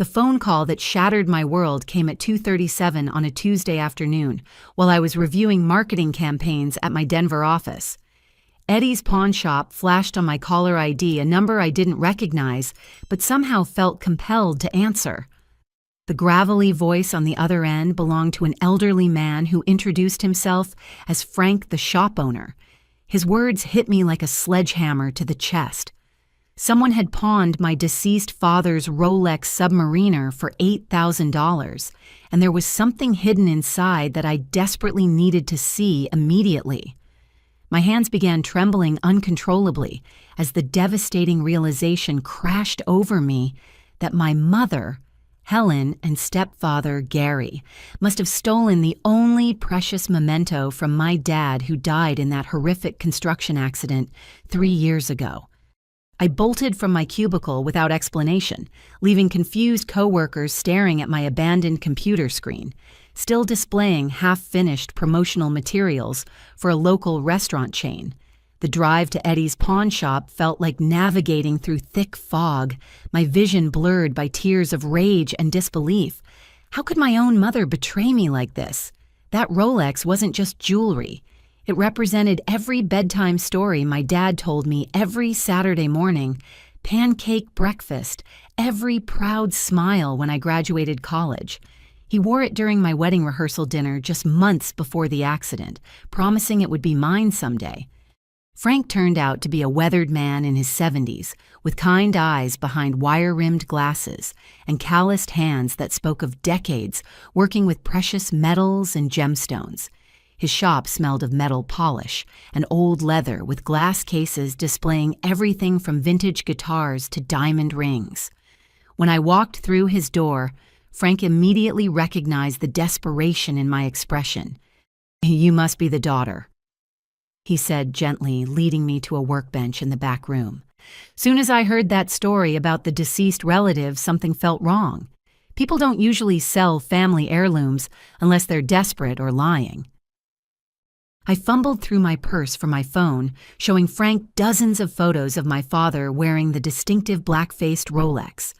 The phone call that shattered my world came at 2:37 on a Tuesday afternoon while I was reviewing marketing campaigns at my Denver office. Eddie's pawn shop flashed on my caller ID a number I didn't recognize, but somehow felt compelled to answer. The gravelly voice on the other end belonged to an elderly man who introduced himself as Frank, the shop owner. His words hit me like a sledgehammer to the chest. Someone had pawned my deceased father's Rolex Submariner for $8,000, and there was something hidden inside that I desperately needed to see immediately. My hands began trembling uncontrollably as the devastating realization crashed over me that my mother, Helen, and stepfather, Gary, must have stolen the only precious memento from my dad who died in that horrific construction accident 3 years ago. I bolted from my cubicle without explanation, leaving confused coworkers staring at my abandoned computer screen, still displaying half-finished promotional materials for a local restaurant chain. The drive to Eddie's pawn shop felt like navigating through thick fog, my vision blurred by tears of rage and disbelief. How could my own mother betray me like this? That Rolex wasn't just jewelry. It represented every bedtime story my dad told me every Saturday morning, pancake breakfast, every proud smile when I graduated college. He wore it during my wedding rehearsal dinner just months before the accident, promising it would be mine someday. Frank turned out to be a weathered man in his 70s, with kind eyes behind wire-rimmed glasses and calloused hands that spoke of decades working with precious metals and gemstones. His shop smelled of metal polish and old leather with glass cases displaying everything from vintage guitars to diamond rings. When I walked through his door, Frank immediately recognized the desperation in my expression. "You must be the daughter," he said gently, leading me to a workbench in the back room. Soon as I heard that story about the deceased relative, something felt wrong. People don't usually sell family heirlooms unless they're desperate or lying. I fumbled through my purse for my phone, showing Frank dozens of photos of my father wearing the distinctive black-faced Rolex.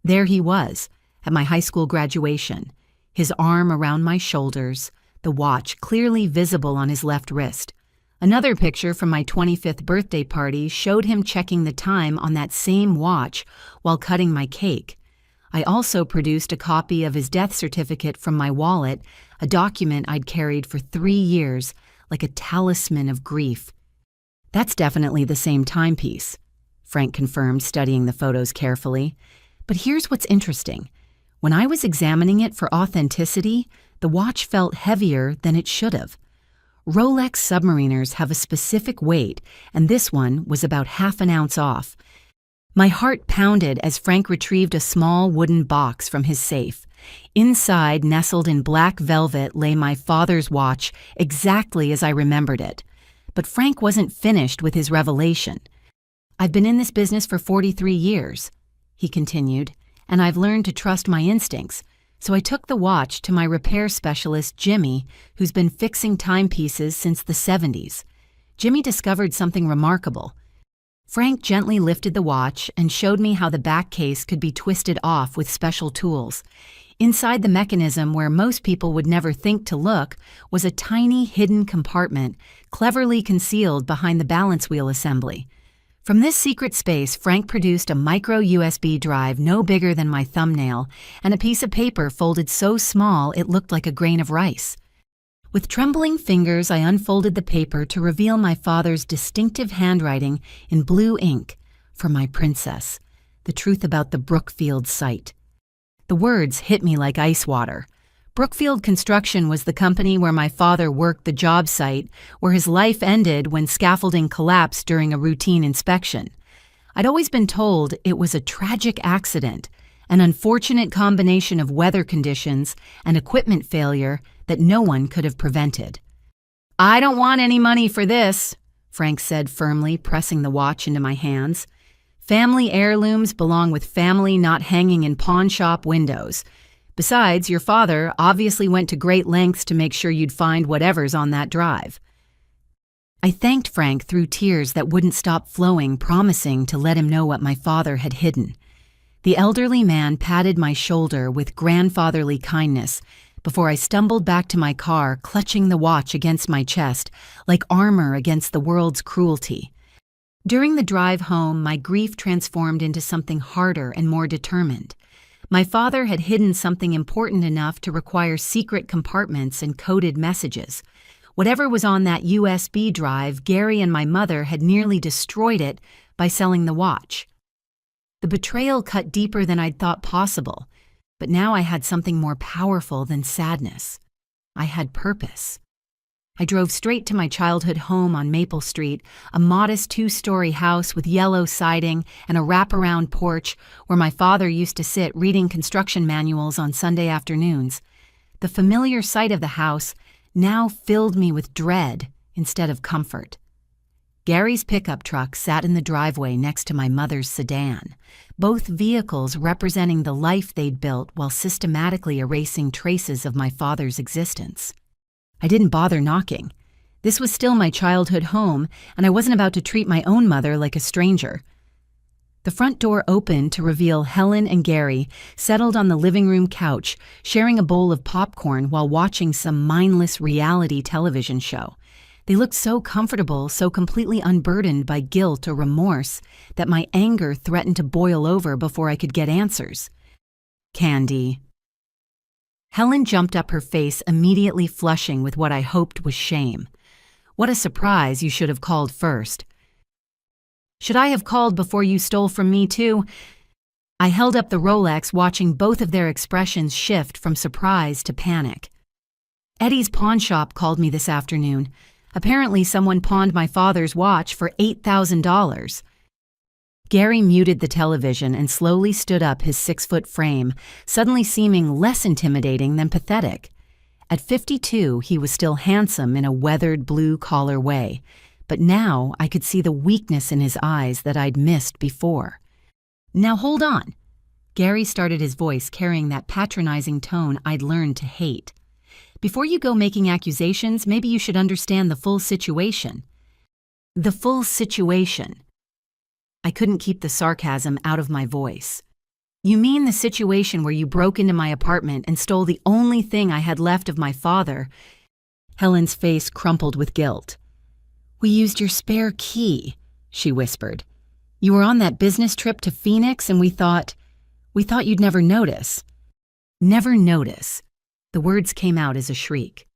There he was, at my high school graduation, his arm around my shoulders, the watch clearly visible on his left wrist. Another picture from my 25th birthday party showed him checking the time on that same watch while cutting my cake. I also produced a copy of his death certificate from my wallet, a document I'd carried for 3 years, like a talisman of grief. "That's definitely the same timepiece," Frank confirmed, studying the photos carefully. But here's what's interesting. When I was examining it for authenticity, the watch felt heavier than it should have. Rolex Submariners have a specific weight, and this one was about half an ounce off. My heart pounded as Frank retrieved a small wooden box from his safe. Inside, nestled in black velvet, lay my father's watch, exactly as I remembered it. But Frank wasn't finished with his revelation. "I've been in this business for 43 years, he continued, "and I've learned to trust my instincts. So I took the watch to my repair specialist, Jimmy, who's been fixing timepieces since the 70s. Jimmy discovered something remarkable. Frank gently lifted the watch and showed me how the back case could be twisted off with special tools. Inside the mechanism, where most people would never think to look, was a tiny hidden compartment, cleverly concealed behind the balance wheel assembly. From this secret space, Frank produced a micro USB drive no bigger than my thumbnail and a piece of paper folded so small it looked like a grain of rice. With trembling fingers, I unfolded the paper to reveal my father's distinctive handwriting in blue ink. "For my princess, the truth about the Brookfield site." The words hit me like ice water. Brookfield Construction was the company where my father worked the job site, where his life ended when scaffolding collapsed during a routine inspection. I'd always been told it was a tragic accident, an unfortunate combination of weather conditions and equipment failure that no one could have prevented. "I don't want any money for this," Frank said firmly, pressing the watch into my hands. "Family heirlooms belong with family, not hanging in pawn shop windows. Besides, your father obviously went to great lengths to make sure you'd find whatever's on that drive." I thanked Frank through tears that wouldn't stop flowing, promising to let him know what my father had hidden. The elderly man patted my shoulder with grandfatherly kindness before I stumbled back to my car, clutching the watch against my chest like armor against the world's cruelty. During the drive home, my grief transformed into something harder and more determined. My father had hidden something important enough to require secret compartments and coded messages. Whatever was on that USB drive, Gary and my mother had nearly destroyed it by selling the watch. The betrayal cut deeper than I'd thought possible, but now I had something more powerful than sadness. I had purpose. I drove straight to my childhood home on Maple Street, a modest 2-story house with yellow siding and a wraparound porch where my father used to sit reading construction manuals on Sunday afternoons. The familiar sight of the house now filled me with dread instead of comfort. Gary's pickup truck sat in the driveway next to my mother's sedan, both vehicles representing the life they'd built while systematically erasing traces of my father's existence. I didn't bother knocking. This was still my childhood home, and I wasn't about to treat my own mother like a stranger. The front door opened to reveal Helen and Gary settled on the living room couch, sharing a bowl of popcorn while watching some mindless reality television show. They looked so comfortable, so completely unburdened by guilt or remorse, that my anger threatened to boil over before I could get answers. Candy. Helen jumped up, her face immediately flushing with what I hoped was shame. What a surprise, you should have called first. Should I have called before you stole from me too? I held up the Rolex, watching both of their expressions shift from surprise to panic. Eddie's pawn shop called me this afternoon. Apparently someone pawned my father's watch for $8,000. Gary muted the television and slowly stood up, his 6-foot frame suddenly seeming less intimidating than pathetic. At 52, he was still handsome in a weathered blue-collar way, but now I could see the weakness in his eyes that I'd missed before. Now hold on. Gary started, his voice carrying that patronizing tone I'd learned to hate. Before you go making accusations, maybe you should understand the full situation. The full situation. I couldn't keep the sarcasm out of my voice. You mean the situation where you broke into my apartment and stole the only thing I had left of my father? Helen's face crumpled with guilt. We used your spare key, she whispered. You were on that business trip to Phoenix and we thought you'd never notice. Never notice. The words came out as a shriek.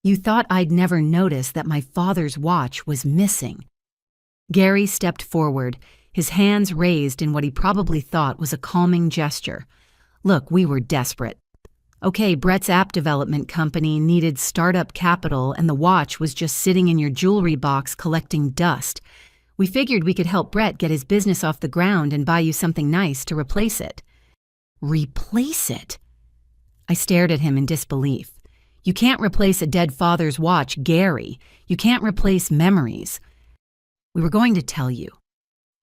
You thought I'd never notice that my father's watch was missing. Gary stepped forward, his hands raised in what he probably thought was a calming gesture. Look, we were desperate. Okay, Brett's app development company needed startup capital and the watch was just sitting in your jewelry box collecting dust. We figured we could help Brett get his business off the ground and buy you something nice to replace it. Replace it? I stared at him in disbelief. You can't replace a dead father's watch, Gary. You can't replace memories. We were going to tell you,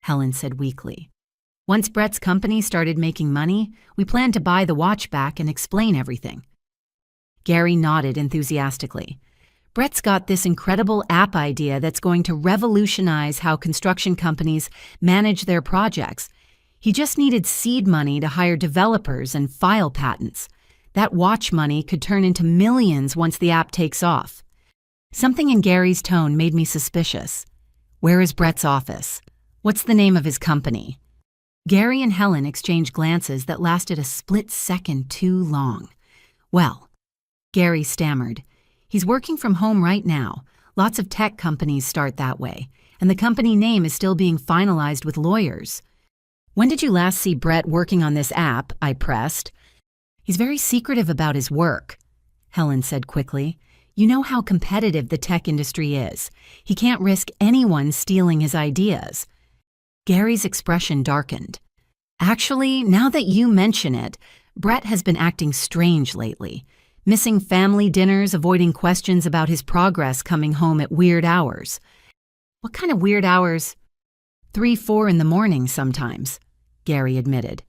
Helen said weakly. Once Brett's company started making money, we planned to buy the watch back and explain everything. Gary nodded enthusiastically. Brett's got this incredible app idea that's going to revolutionize how construction companies manage their projects. He just needed seed money to hire developers and file patents. That watch money could turn into millions once the app takes off. Something in Gary's tone made me suspicious. Where is Brett's office? What's the name of his company? Gary and Helen exchanged glances that lasted a split second too long. Well, Gary stammered. He's working from home right now. Lots of tech companies start that way, and the company name is still being finalized with lawyers. When did you last see Brett working on this app? I pressed. He's very secretive about his work, Helen said quickly. You know how competitive the tech industry is. He can't risk anyone stealing his ideas. Gary's expression darkened. Actually, now that you mention it, Brett has been acting strange lately. Missing family dinners, avoiding questions about his progress, coming home at weird hours. What kind of weird hours? 3, 4 in the morning sometimes, Gary admitted.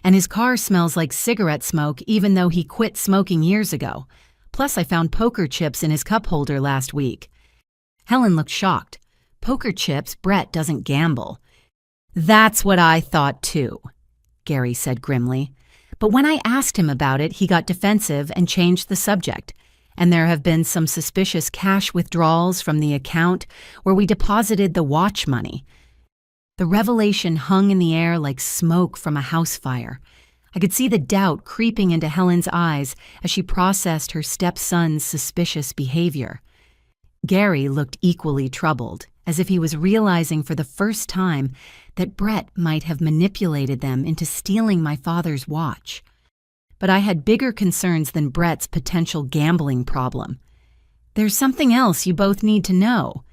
And his car smells like cigarette smoke even though he quit smoking years ago. Plus, I found poker chips in his cup holder last week. Helen looked shocked. Poker chips? Brett doesn't gamble. That's what I thought too, Gary said grimly. But when I asked him about it, he got defensive and changed the subject. And there have been some suspicious cash withdrawals from the account where we deposited the watch money. The revelation hung in the air like smoke from a house fire. I could see the doubt creeping into Helen's eyes as she processed her stepson's suspicious behavior. Gary looked equally troubled, as if he was realizing for the first time that Brett might have manipulated them into stealing my father's watch. But I had bigger concerns than Brett's potential gambling problem. "There's something else you both need to know,"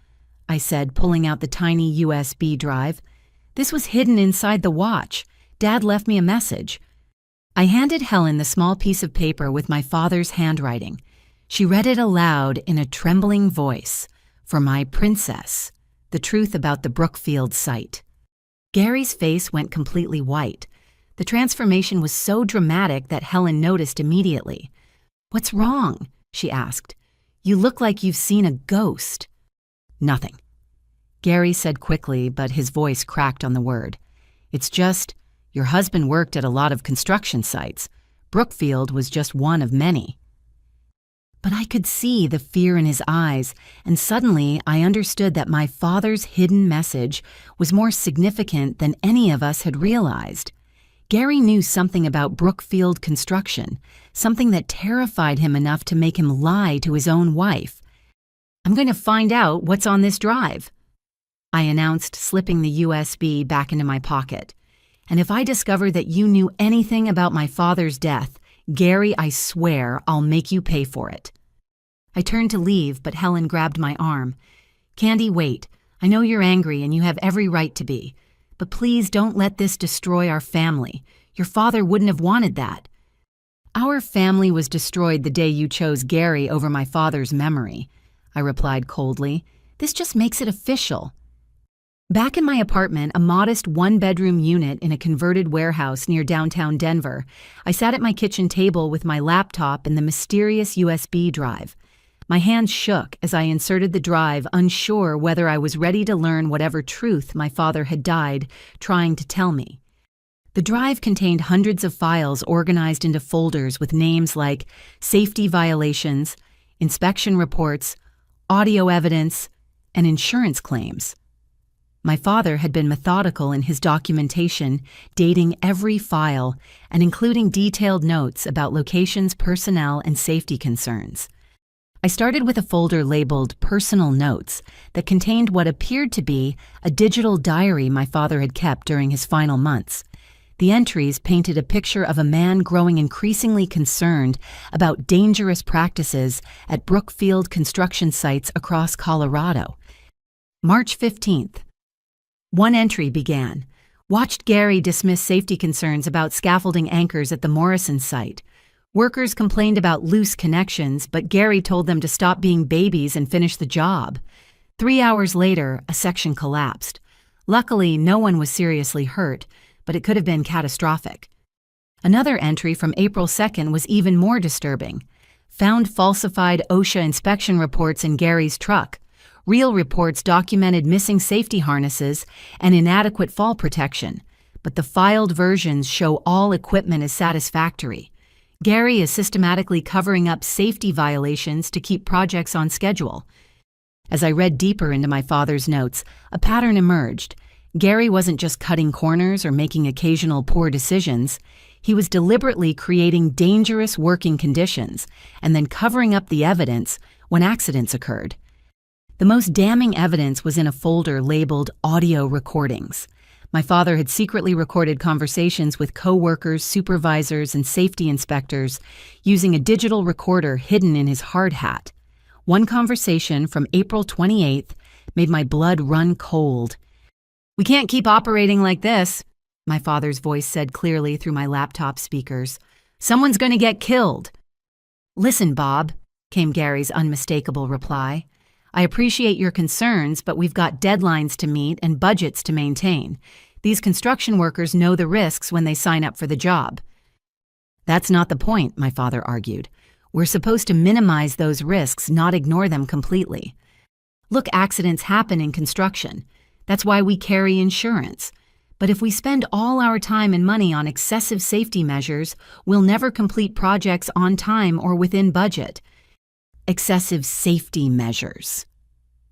I said, pulling out the tiny USB drive. "This was hidden inside the watch. Dad left me a message." I handed Helen the small piece of paper with my father's handwriting. She read it aloud in a trembling voice. "For my princess, the truth about the Brookfield site." Gary's face went completely white. The transformation was so dramatic that Helen noticed immediately. "What's wrong?" she asked. "You look like you've seen a ghost." "Nothing," Gary said quickly, but his voice cracked on the word. "It's just, your husband worked at a lot of construction sites. Brookfield was just one of many." But I could see the fear in his eyes, and suddenly I understood that my father's hidden message was more significant than any of us had realized. Gary knew something about Brookfield construction, something that terrified him enough to make him lie to his own wife. "I'm going to find out what's on this drive," I announced, slipping the USB back into my pocket. "And if I discover that you knew anything about my father's death, Gary, I swear I'll make you pay for it." I turned to leave, but Helen grabbed my arm. "Candy, wait. I know you're angry and you have every right to be. But please don't let this destroy our family. Your father wouldn't have wanted that." "Our family was destroyed the day you chose Gary over my father's memory," I replied coldly. "This just makes it official." Back in my apartment, a modest one-bedroom unit in a converted warehouse near downtown Denver, I sat at my kitchen table with my laptop and the mysterious USB drive. My hands shook as I inserted the drive, unsure whether I was ready to learn whatever truth my father had died trying to tell me. The drive contained hundreds of files organized into folders with names like safety violations, inspection reports, audio evidence, and insurance claims. My father had been methodical in his documentation, dating every file and including detailed notes about locations, personnel, and safety concerns. I started with a folder labeled Personal Notes that contained what appeared to be a digital diary my father had kept during his final months. The entries painted a picture of a man growing increasingly concerned about dangerous practices at Brookfield construction sites across Colorado. March 15th. One entry began. Watched Gary dismiss safety concerns about scaffolding anchors at the Morrison site. Workers complained about loose connections, but Gary told them to stop being babies and finish the job. 3 hours later, a section collapsed. Luckily, no one was seriously hurt, but it could have been catastrophic. Another entry from April 2nd was even more disturbing. Found falsified OSHA inspection reports in Gary's truck. Real reports documented missing safety harnesses and inadequate fall protection, but the filed versions show all equipment is satisfactory. Gary is systematically covering up safety violations to keep projects on schedule. As I read deeper into my father's notes, a pattern emerged. Gary wasn't just cutting corners or making occasional poor decisions. He was deliberately creating dangerous working conditions and then covering up the evidence when accidents occurred. The most damning evidence was in a folder labeled Audio Recordings. My father had secretly recorded conversations with co-workers, supervisors, and safety inspectors using a digital recorder hidden in his hard hat. One conversation from April 28th made my blood run cold. "We can't keep operating like this," my father's voice said clearly through my laptop speakers. "Someone's going to get killed." "Listen, Bob," came Gary's unmistakable reply. "I appreciate your concerns, but we've got deadlines to meet and budgets to maintain. These construction workers know the risks when they sign up for the job." "That's not the point," my father argued. "We're supposed to minimize those risks, not ignore them completely. Look, accidents happen in construction. That's why we carry insurance. But if we spend all our time and money on excessive safety measures, we'll never complete projects on time or within budget. Excessive safety measures.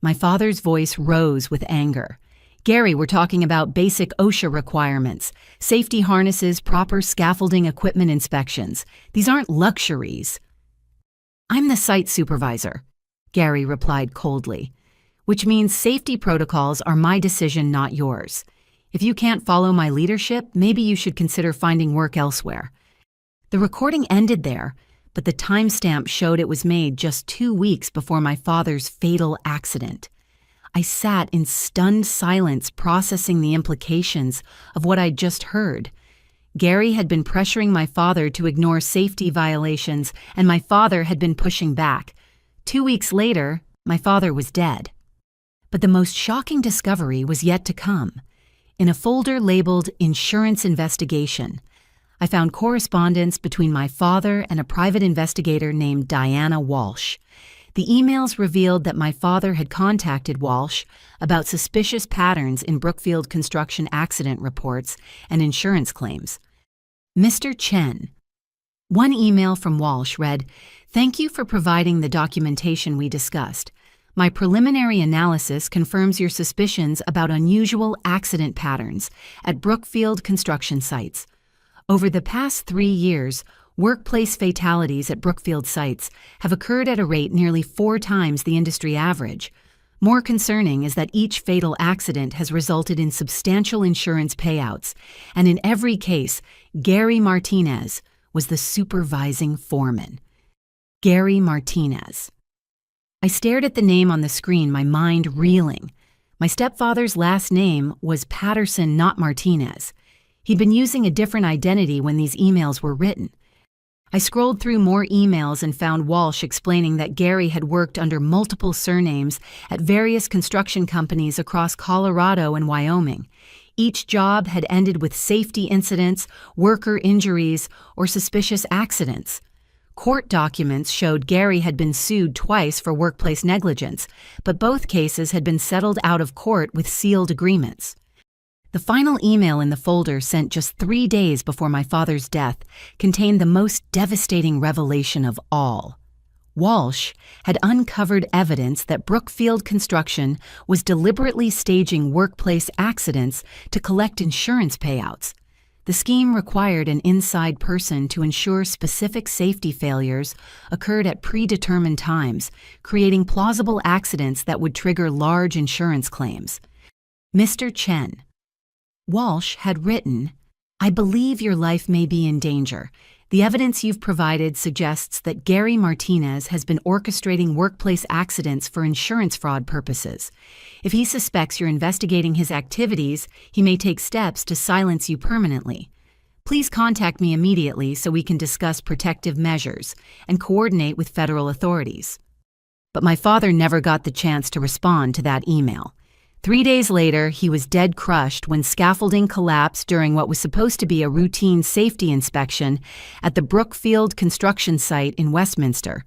My father's voice rose with anger. Gary, we're talking about basic OSHA requirements, safety harnesses, proper scaffolding equipment inspections. These aren't luxuries. I'm the site supervisor, Gary replied coldly, which means safety protocols are my decision, not yours. If you can't follow my leadership, maybe you should consider finding work elsewhere. The recording ended there, but the timestamp showed it was made just 2 weeks before my father's fatal accident. I sat in stunned silence, processing the implications of what I'd just heard. Gary had been pressuring my father to ignore safety violations, and my father had been pushing back. 2 weeks later, my father was dead. But the most shocking discovery was yet to come. In a folder labeled Insurance Investigation, I found correspondence between my father and a private investigator named Diana Walsh. The emails revealed that my father had contacted Walsh about suspicious patterns in Brookfield construction accident reports and insurance claims. Mr. Chen. One email from Walsh read, "Thank you for providing the documentation we discussed. My preliminary analysis confirms your suspicions about unusual accident patterns at Brookfield construction sites. Over the past 3 years, workplace fatalities at Brookfield sites have occurred at a rate nearly 4 times the industry average. More concerning is that each fatal accident has resulted in substantial insurance payouts, and in every case, Gary Martinez was the supervising foreman." Gary Martinez. I stared at the name on the screen, my mind reeling. My stepfather's last name was Patterson, not Martinez. He'd been using a different identity when these emails were written. I scrolled through more emails and found Walsh explaining that Gary had worked under multiple surnames at various construction companies across Colorado and Wyoming. Each job had ended with safety incidents, worker injuries, or suspicious accidents. Court documents showed Gary had been sued twice for workplace negligence, but both cases had been settled out of court with sealed agreements. The final email in the folder, sent just 3 days before my father's death, contained the most devastating revelation of all. Walsh had uncovered evidence that Brookfield Construction was deliberately staging workplace accidents to collect insurance payouts. The scheme required an inside person to ensure specific safety failures occurred at predetermined times, creating plausible accidents that would trigger large insurance claims. Mr. Chen. Walsh had written, "I believe your life may be in danger. The evidence you've provided suggests that Gary Martinez has been orchestrating workplace accidents for insurance fraud purposes. If he suspects you're investigating his activities, he may take steps to silence you permanently. Please contact me immediately so we can discuss protective measures and coordinate with federal authorities." But my father never got the chance to respond to that email. 3 days later, he was dead crushed when scaffolding collapsed during what was supposed to be a routine safety inspection at the Brookfield construction site in Westminster.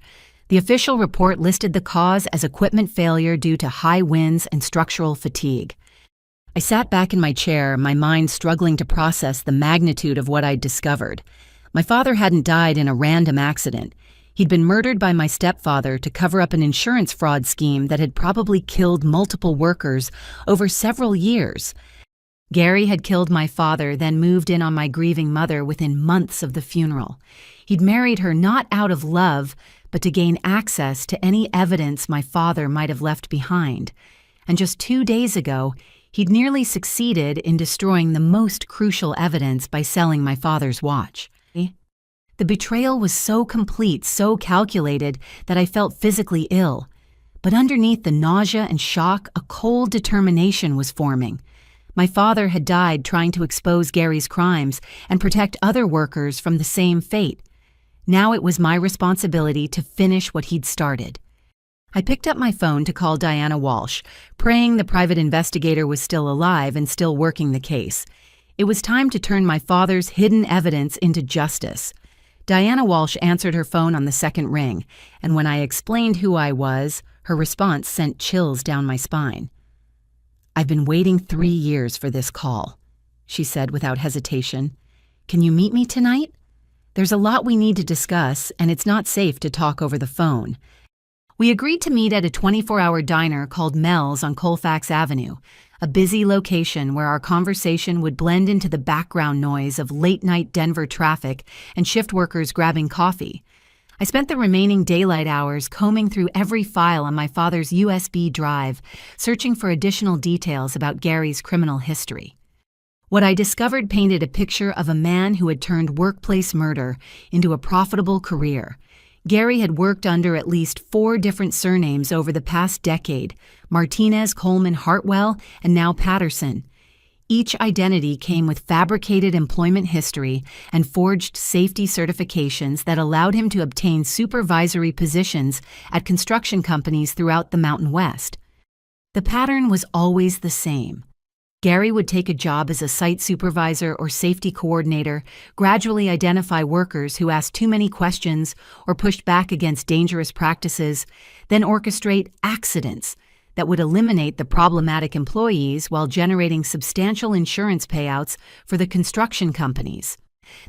The official report listed the cause as equipment failure due to high winds and structural fatigue. I sat back in my chair, my mind struggling to process the magnitude of what I'd discovered. My father hadn't died in a random accident. He'd been murdered by my stepfather to cover up an insurance fraud scheme that had probably killed multiple workers over several years. Gary had killed my father, then moved in on my grieving mother within months of the funeral. He'd married her not out of love, but to gain access to any evidence my father might have left behind. And just 2 days ago, he'd nearly succeeded in destroying the most crucial evidence by selling my father's watch. The betrayal was so complete, so calculated, that I felt physically ill. But underneath the nausea and shock, a cold determination was forming. My father had died trying to expose Gary's crimes and protect other workers from the same fate. Now it was my responsibility to finish what he'd started. I picked up my phone to call Diana Walsh, praying the private investigator was still alive and still working the case. It was time to turn my father's hidden evidence into justice. Diana Walsh answered her phone on the second ring, and when I explained who I was, her response sent chills down my spine. "I've been waiting 3 years for this call." she said without hesitation. "Can you meet me tonight? There's a lot we need to discuss, and it's not safe to talk over the phone." We agreed to meet at a 24-hour diner called Mel's on Colfax Avenue, a busy location where our conversation would blend into the background noise of late-night Denver traffic and shift workers grabbing coffee. I spent the remaining daylight hours combing through every file on my father's USB drive, searching for additional details about Gary's criminal history. What I discovered painted a picture of a man who had turned workplace murder into a profitable career. Gary had worked under at least 4 different surnames over the past decade: Martinez, Coleman, Hartwell, and now Patterson. Each identity came with fabricated employment history and forged safety certifications that allowed him to obtain supervisory positions at construction companies throughout the Mountain West. The pattern was always the same. Gary would take a job as a site supervisor or safety coordinator, gradually identify workers who asked too many questions or pushed back against dangerous practices, then orchestrate accidents that would eliminate the problematic employees while generating substantial insurance payouts for the construction companies.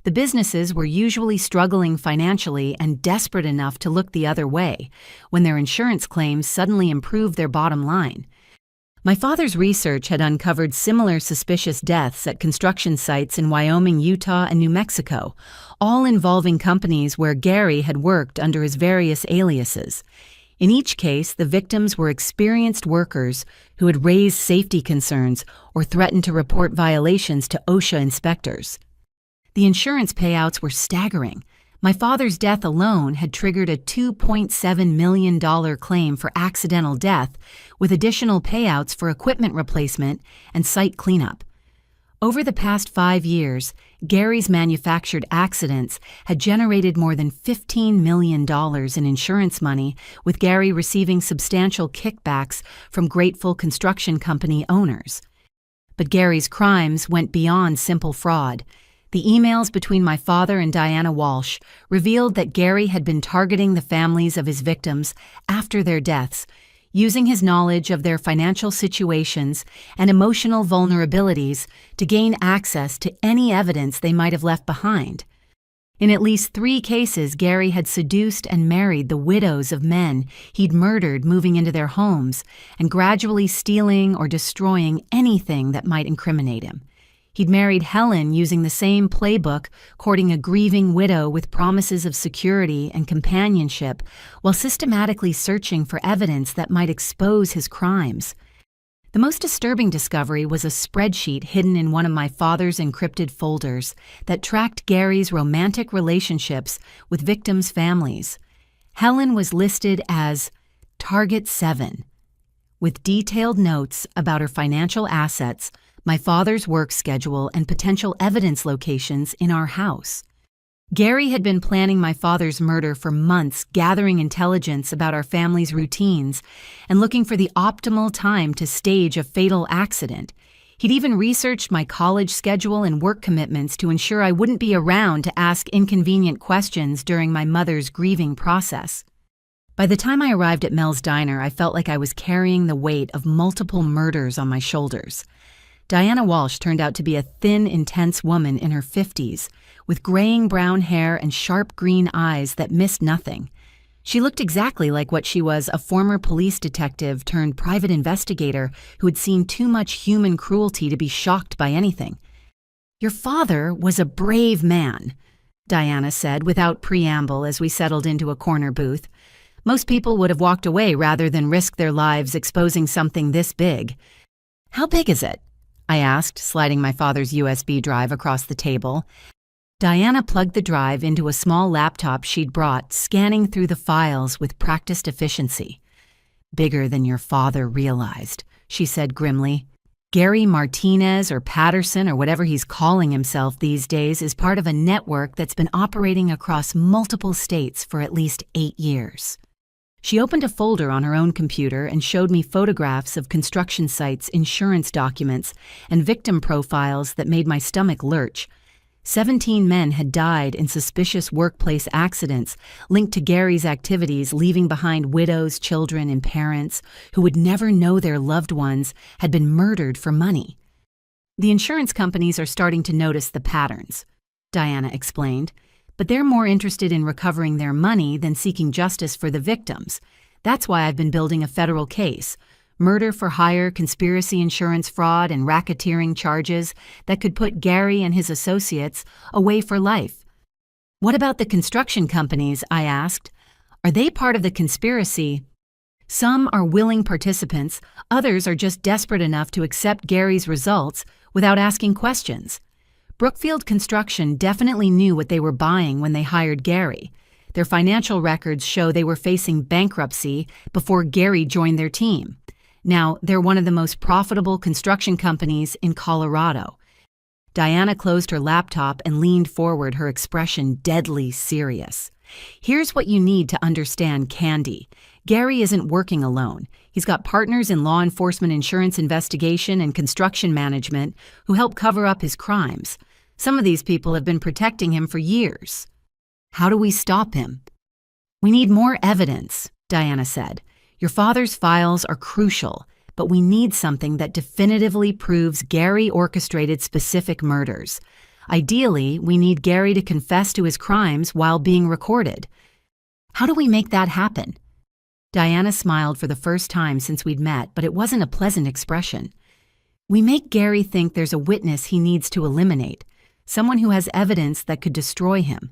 The businesses were usually struggling financially and desperate enough to look the other way when their insurance claims suddenly improved their bottom line. My father's research had uncovered similar suspicious deaths at construction sites in Wyoming, Utah, and New Mexico, all involving companies where Gary had worked under his various aliases. In each case, the victims were experienced workers who had raised safety concerns or threatened to report violations to OSHA inspectors. The insurance payouts were staggering. My father's death alone had triggered a $2.7 million claim for accidental death, with additional payouts for equipment replacement and site cleanup. Over the past 5 years, Gary's manufactured accidents had generated more than $15 million in insurance money, with Gary receiving substantial kickbacks from grateful construction company owners. But Gary's crimes went beyond simple fraud. The emails between my father and Diana Walsh revealed that Gary had been targeting the families of his victims after their deaths, using his knowledge of their financial situations and emotional vulnerabilities to gain access to any evidence they might have left behind. In at least 3 cases, Gary had seduced and married the widows of men he'd murdered moving into their homes and gradually stealing or destroying anything that might incriminate him. He'd married Helen using the same playbook, courting a grieving widow with promises of security and companionship, while systematically searching for evidence that might expose his crimes. The most disturbing discovery was a spreadsheet hidden in one of my father's encrypted folders that tracked Gary's romantic relationships with victims' families. Helen was listed as Target 7, with detailed notes about her financial assets, my father's work schedule, and potential evidence locations in our house. Gary had been planning my father's murder for months, gathering intelligence about our family's routines and looking for the optimal time to stage a fatal accident. He'd even researched my college schedule and work commitments to ensure I wouldn't be around to ask inconvenient questions during my mother's grieving process. By the time I arrived at Mel's Diner, I felt like I was carrying the weight of multiple murders on my shoulders. Diana Walsh turned out to be a thin, intense woman in her 50s, with graying brown hair and sharp green eyes that missed nothing. She looked exactly like what she was, a former police detective turned private investigator who had seen too much human cruelty to be shocked by anything. "Your father was a brave man," Diana said without preamble as we settled into a corner booth. "Most people would have walked away rather than risk their lives exposing something this big." "How big is it?" I asked, sliding my father's USB drive across the table. Diana plugged the drive into a small laptop she'd brought, scanning through the files with practiced efficiency. "Bigger than your father realized," she said grimly. "Gary Martinez, or Patterson, or whatever he's calling himself these days, is part of a network that's been operating across multiple states for at least 8 years. She opened a folder on her own computer and showed me photographs of construction sites, insurance documents, and victim profiles that made my stomach lurch. 17 men had died in suspicious workplace accidents linked to Gary's activities, leaving behind widows, children, and parents who would never know their loved ones had been murdered for money. The insurance companies are starting to notice the patterns, Diana explained, but they're more interested in recovering their money than seeking justice for the victims. That's why I've been building a federal case, murder for hire, conspiracy insurance fraud, and racketeering charges that could put Gary and his associates away for life. What about the construction companies? I asked. Are they part of the conspiracy? Some are willing participants, others are just desperate enough to accept Gary's results without asking questions. Brookfield Construction definitely knew what they were buying when they hired Gary. Their financial records show they were facing bankruptcy before Gary joined their team. Now, they're one of the most profitable construction companies in Colorado. Diana closed her laptop and leaned forward, her expression deadly serious. Here's what you need to understand, Candy. Gary isn't working alone. He's got partners in law enforcement, insurance investigation, and construction management who help cover up his crimes. Some of these people have been protecting him for years. How do we stop him? We need more evidence, Diana said. Your father's files are crucial, but we need something that definitively proves Gary orchestrated specific murders. Ideally, we need Gary to confess to his crimes while being recorded. How do we make that happen? Diana smiled for the first time since we'd met, but it wasn't a pleasant expression. We make Gary think there's a witness he needs to eliminate, someone who has evidence that could destroy him.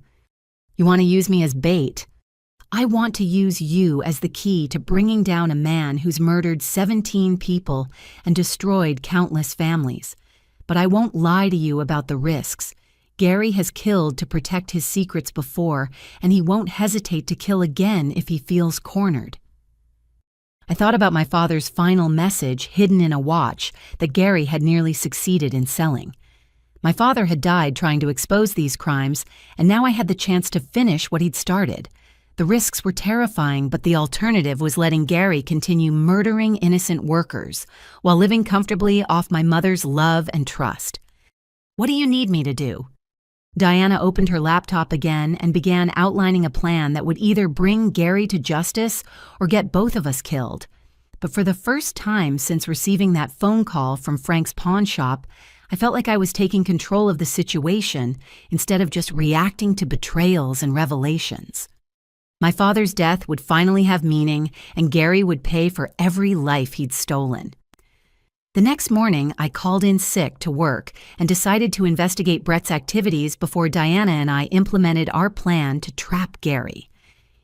You want to use me as bait? I want to use you as the key to bringing down a man who's murdered 17 people and destroyed countless families. But I won't lie to you about the risks. Gary has killed to protect his secrets before, and he won't hesitate to kill again if he feels cornered. I thought about my father's final message hidden in a watch that Gary had nearly succeeded in selling. My father had died trying to expose these crimes, and now I had the chance to finish what he'd started. The risks were terrifying, but the alternative was letting Gary continue murdering innocent workers while living comfortably off my mother's love and trust. What do you need me to do? Diana opened her laptop again and began outlining a plan that would either bring Gary to justice or get both of us killed. But for the first time since receiving that phone call from Frank's pawn shop, I felt like I was taking control of the situation instead of just reacting to betrayals and revelations. My father's death would finally have meaning, and Gary would pay for every life he'd stolen. The next morning, I called in sick to work and decided to investigate Brett's activities before Diana and I implemented our plan to trap Gary.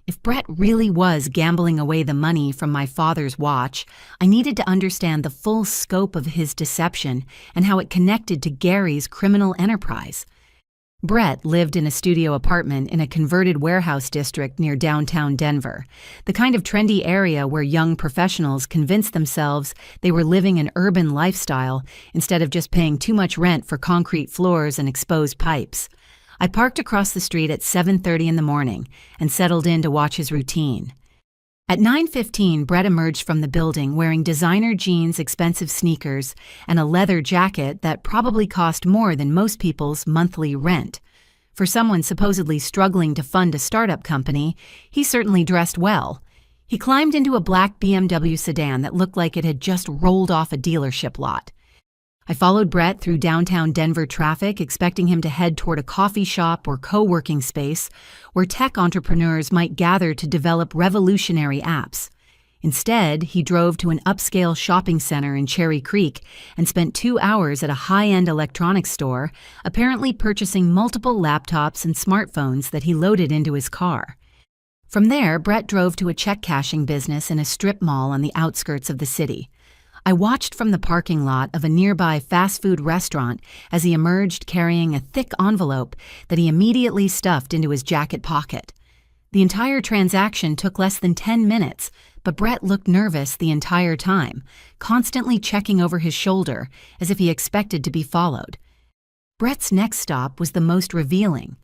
If Brett really was gambling away the money from my father's watch, I needed to understand the full scope of his deception and how it connected to Gary's criminal enterprise. Brett lived in a studio apartment in a converted warehouse district near downtown Denver, the kind of trendy area where young professionals convinced themselves they were living an urban lifestyle instead of just paying too much rent for concrete floors and exposed pipes. I parked across the street at 7:30 in the morning and settled in to watch his routine. At 9:15, Brett emerged from the building wearing designer jeans, expensive sneakers, and a leather jacket that probably cost more than most people's monthly rent. For someone supposedly struggling to fund a startup company, he certainly dressed well. He climbed into a black BMW sedan that looked like it had just rolled off a dealership lot. I followed Brett through downtown Denver traffic, expecting him to head toward a coffee shop or co-working space where tech entrepreneurs might gather to develop revolutionary apps. Instead, he drove to an upscale shopping center in Cherry Creek and spent 2 hours at a high-end electronics store, apparently purchasing multiple laptops and smartphones that he loaded into his car. From there, Brett drove to a check-cashing business in a strip mall on the outskirts of the city. I watched from the parking lot of a nearby fast food restaurant as he emerged carrying a thick envelope that he immediately stuffed into his jacket pocket. The entire transaction took less than 10 minutes, but Brett looked nervous the entire time, constantly checking over his shoulder as if he expected to be followed. Brett's next stop was the most revealing.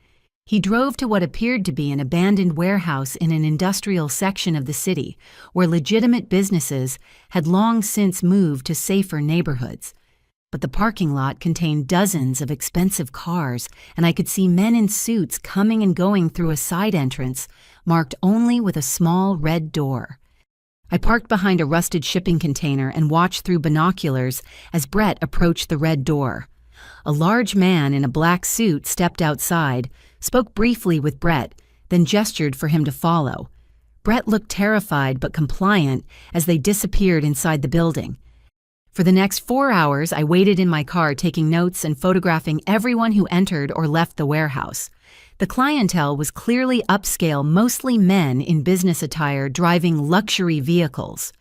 He drove to what appeared to be an abandoned warehouse in an industrial section of the city, where legitimate businesses had long since moved to safer neighborhoods. But the parking lot contained dozens of expensive cars, and I could see men in suits coming and going through a side entrance, marked only with a small red door. I parked behind a rusted shipping container and watched through binoculars as Brett approached the red door. A large man in a black suit stepped outside, spoke briefly with Brett, then gestured for him to follow. Brett looked terrified but compliant as they disappeared inside the building. For the next 4 hours, I waited in my car taking notes and photographing everyone who entered or left the warehouse. The clientele was clearly upscale, mostly men in business attire driving luxury vehicles.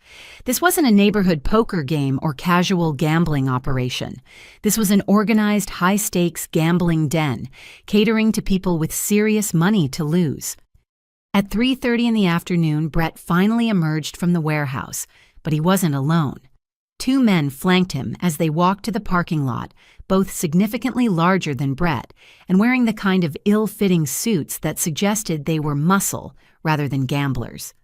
This wasn't a neighborhood poker game or casual gambling operation. This was an organized, high-stakes gambling den, catering to people with serious money to lose. At 3:30 in the afternoon, Brett finally emerged from the warehouse, but he wasn't alone. 2 men flanked him as they walked to the parking lot, both significantly larger than Brett, and wearing the kind of ill-fitting suits that suggested they were muscle rather than gamblers.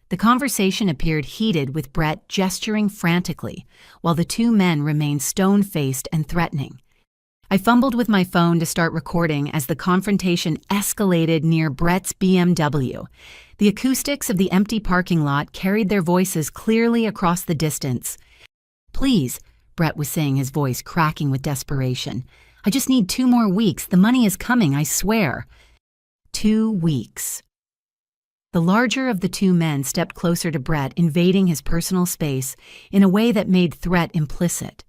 The conversation appeared heated, with Brett gesturing frantically, while the 2 men remained stone-faced and threatening. I fumbled with my phone to start recording as the confrontation escalated near Brett's BMW. The acoustics of the empty parking lot carried their voices clearly across the distance. "Please," Brett was saying, his voice cracking with desperation. "I just need 2 more weeks. The money is coming, I swear." 2 weeks. The larger of the 2 men stepped closer to Brett, invading his personal space in a way that made threat implicit.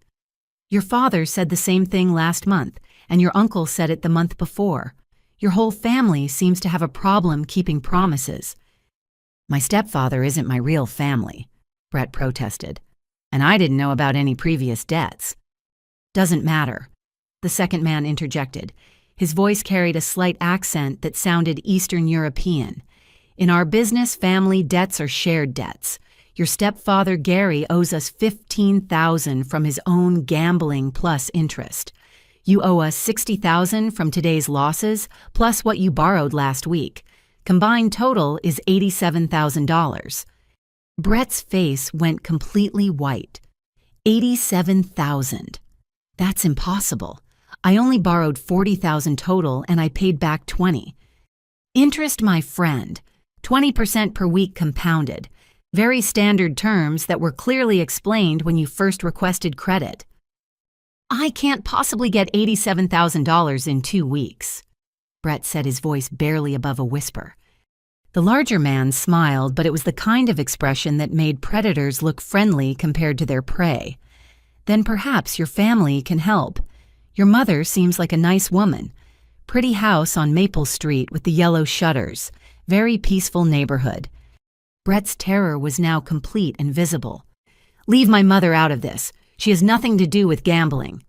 "Your father said the same thing last month, and your uncle said it the month before. Your whole family seems to have a problem keeping promises." "My stepfather isn't my real family," Brett protested. "And I didn't know about any previous debts." "Doesn't matter," the second man interjected. His voice carried a slight accent that sounded Eastern European. "In our business, family debts are shared debts. Your stepfather Gary owes us $15,000 from his own gambling plus interest. You owe us $60,000 from today's losses plus what you borrowed last week. Combined total is $87,000. Brett's face went completely white. $87,000. That's impossible. I only borrowed $40,000 total and I paid back $20,000. Interest, my friend. 20% per week compounded. Very standard terms that were clearly explained when you first requested credit. I can't possibly get $87,000 in 2 weeks, Brett said, his voice barely above a whisper. The larger man smiled, but it was the kind of expression that made predators look friendly compared to their prey. "Then perhaps your family can help. Your mother seems like a nice woman. Pretty house on Maple Street with the yellow shutters. Very peaceful neighborhood." Brett's terror was now complete and visible. "Leave my mother out of this. She has nothing to do with gambling."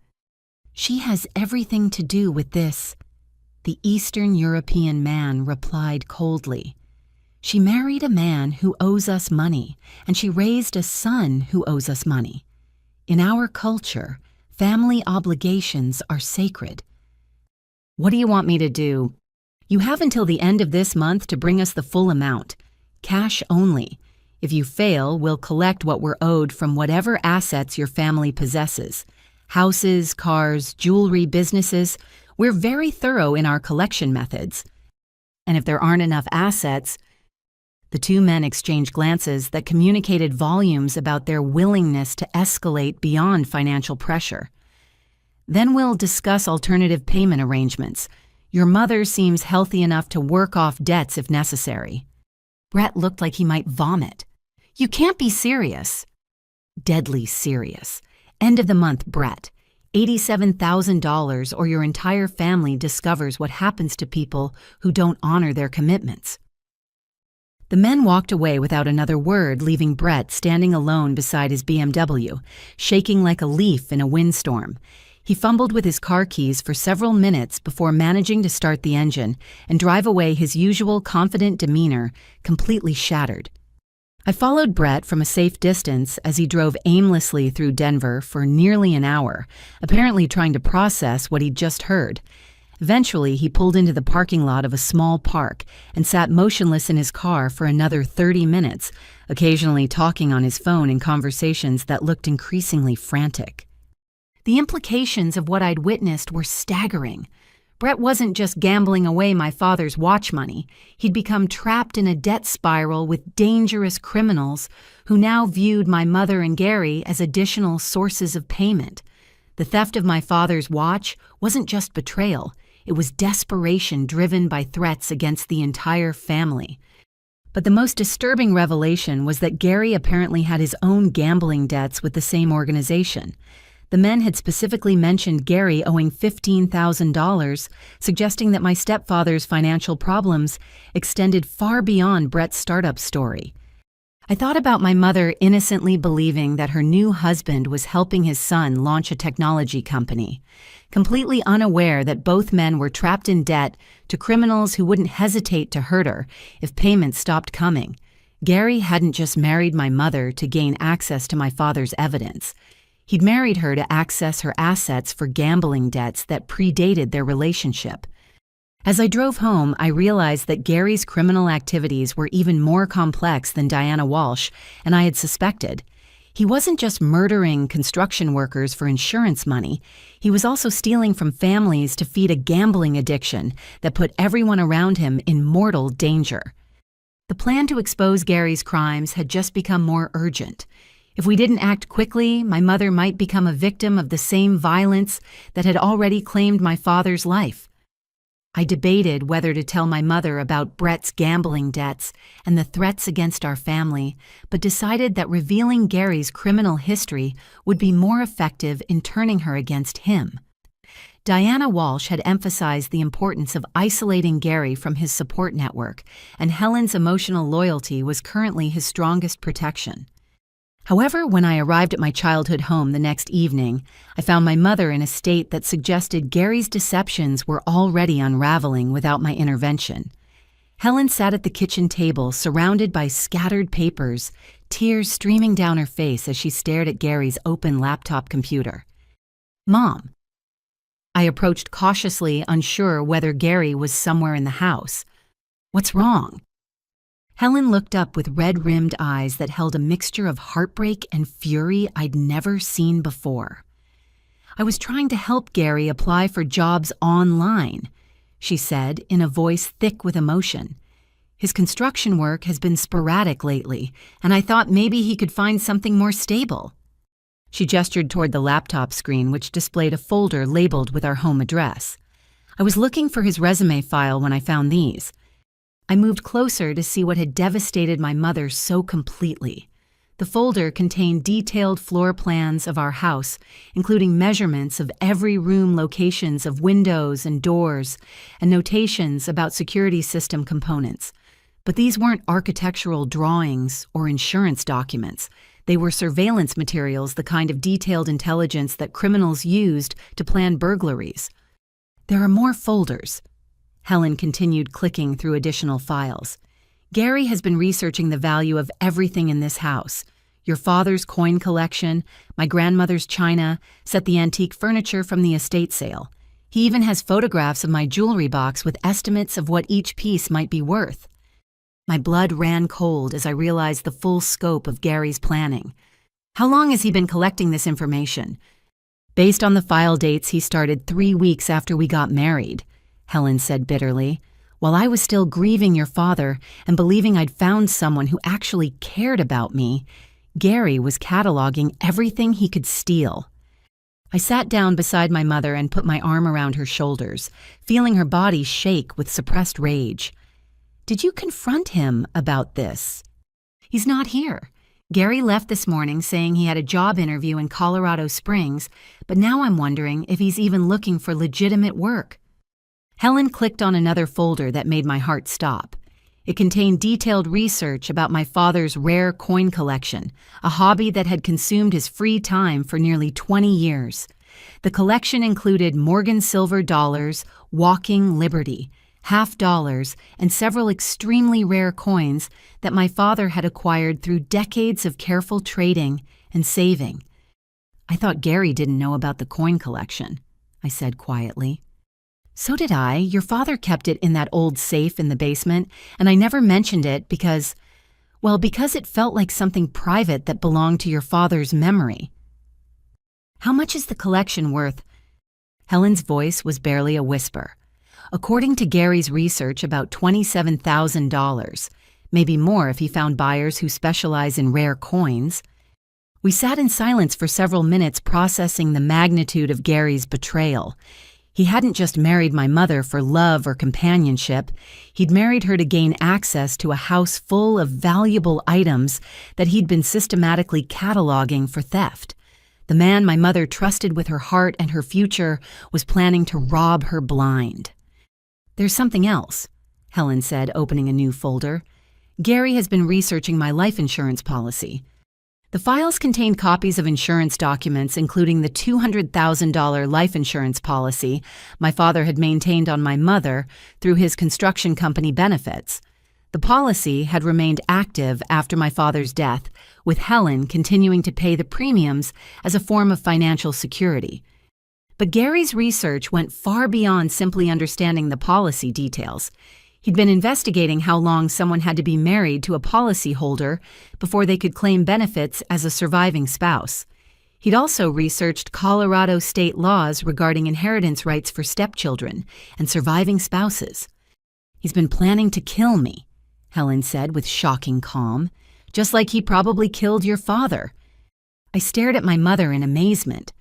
"She has everything to do with this," the Eastern European man replied coldly. "She married a man who owes us money, and she raised a son who owes us money. In our culture, family obligations are sacred." "What do you want me to do?" "You have until the end of this month to bring us the full amount. Cash only. If you fail, we'll collect what we're owed from whatever assets your family possesses. Houses, cars, jewelry, businesses. We're very thorough in our collection methods. And if there aren't enough assets..." The 2 men exchanged glances that communicated volumes about their willingness to escalate beyond financial pressure. "Then we'll discuss alternative payment arrangements. Your mother seems healthy enough to work off debts if necessary." Brett looked like he might vomit. "You can't be serious." "Deadly serious. End of the month, Brett. $87,000 or your entire family discovers what happens to people who don't honor their commitments." The men walked away without another word, leaving Brett standing alone beside his BMW, shaking like a leaf in a windstorm. He fumbled with his car keys for several minutes before managing to start the engine and drive away, his usual confident demeanor completely shattered. I followed Brett from a safe distance as he drove aimlessly through Denver for nearly an hour, apparently trying to process what he'd just heard. Eventually, he pulled into the parking lot of a small park and sat motionless in his car for another 30 minutes, occasionally talking on his phone in conversations that looked increasingly frantic. The implications of what I'd witnessed were staggering. Brett wasn't just gambling away my father's watch money. He'd become trapped in a debt spiral with dangerous criminals who now viewed my mother and Gary as additional sources of payment. The theft of my father's watch wasn't just betrayal. It was desperation driven by threats against the entire family. But the most disturbing revelation was that Gary apparently had his own gambling debts with the same organization. The men had specifically mentioned Gary owing $15,000, suggesting that my stepfather's financial problems extended far beyond Brett's startup story. I thought about my mother innocently believing that her new husband was helping his son launch a technology company, completely unaware that both men were trapped in debt to criminals who wouldn't hesitate to hurt her if payments stopped coming. Gary hadn't just married my mother to gain access to my father's evidence. He'd married her to access her assets for gambling debts that predated their relationship. As I drove home, I realized that Gary's criminal activities were even more complex than Diana Walsh and I had suspected. He wasn't just murdering construction workers for insurance money, he was also stealing from families to feed a gambling addiction that put everyone around him in mortal danger. The plan to expose Gary's crimes had just become more urgent. If we didn't act quickly, my mother might become a victim of the same violence that had already claimed my father's life. I debated whether to tell my mother about Brett's gambling debts and the threats against our family, but decided that revealing Gary's criminal history would be more effective in turning her against him. Diana Walsh had emphasized the importance of isolating Gary from his support network, and Helen's emotional loyalty was currently his strongest protection. However, when I arrived at my childhood home the next evening, I found my mother in a state that suggested Gary's deceptions were already unraveling without my intervention. Helen sat at the kitchen table, surrounded by scattered papers, tears streaming down her face as she stared at Gary's open laptop computer. "Mom." I approached cautiously, unsure whether Gary was somewhere in the house. "What's wrong?" Helen looked up with red-rimmed eyes that held a mixture of heartbreak and fury I'd never seen before. "I was trying to help Gary apply for jobs online," she said in a voice thick with emotion. "His construction work has been sporadic lately, and I thought maybe he could find something more stable." She gestured toward the laptop screen, which displayed a folder labeled with our home address. "I was looking for his resume file when I found these." I moved closer to see what had devastated my mother so completely. The folder contained detailed floor plans of our house, including measurements of every room, locations of windows and doors, and notations about security system components. But these weren't architectural drawings or insurance documents. They were surveillance materials, the kind of detailed intelligence that criminals used to plan burglaries. "There are more folders." Helen continued clicking through additional files. "Gary has been researching the value of everything in this house. Your father's coin collection, my grandmother's china, set the antique furniture from the estate sale. He even has photographs of my jewelry box with estimates of what each piece might be worth." My blood ran cold as I realized the full scope of Gary's planning. "How long has he been collecting this information?" "Based on the file dates, he started 3 weeks after we got married," Helen said bitterly. "While I was still grieving your father and believing I'd found someone who actually cared about me, Gary was cataloging everything he could steal." I sat down beside my mother and put my arm around her shoulders, feeling her body shake with suppressed rage. "Did you confront him about this?" "He's not here. Gary left this morning saying he had a job interview in Colorado Springs, but now I'm wondering if he's even looking for legitimate work." Helen clicked on another folder that made my heart stop. It contained detailed research about my father's rare coin collection, a hobby that had consumed his free time for nearly 20 years. The collection included Morgan silver dollars, walking Liberty, half dollars, and several extremely rare coins that my father had acquired through decades of careful trading and saving. "I thought Gary didn't know about the coin collection," I said quietly. "So did I. Your father kept it in that old safe in the basement, and I never mentioned it because it felt like something private that belonged to your father's memory." "How much is the collection worth?" Helen's voice was barely a whisper. According to Gary's research, about $27,000, maybe more if he found buyers who specialize in rare coins. We sat in silence for several minutes processing the magnitude of Gary's betrayal. He hadn't just married my mother for love or companionship. He'd married her to gain access to a house full of valuable items that he'd been systematically cataloging for theft. The man my mother trusted with her heart and her future was planning to rob her blind. "There's something else," Helen said, opening a new folder. "Gary has been researching my life insurance policy." The files contained copies of insurance documents, including the $200,000 life insurance policy my father had maintained on my mother through his construction company benefits. The policy had remained active after my father's death, with Helen continuing to pay the premiums as a form of financial security. But Gary's research went far beyond simply understanding the policy details. He'd been investigating how long someone had to be married to a policyholder before they could claim benefits as a surviving spouse. He'd also researched Colorado state laws regarding inheritance rights for stepchildren and surviving spouses. "He's been planning to kill me," Helen said with shocking calm, "just like he probably killed your father." I stared at my mother in amazement.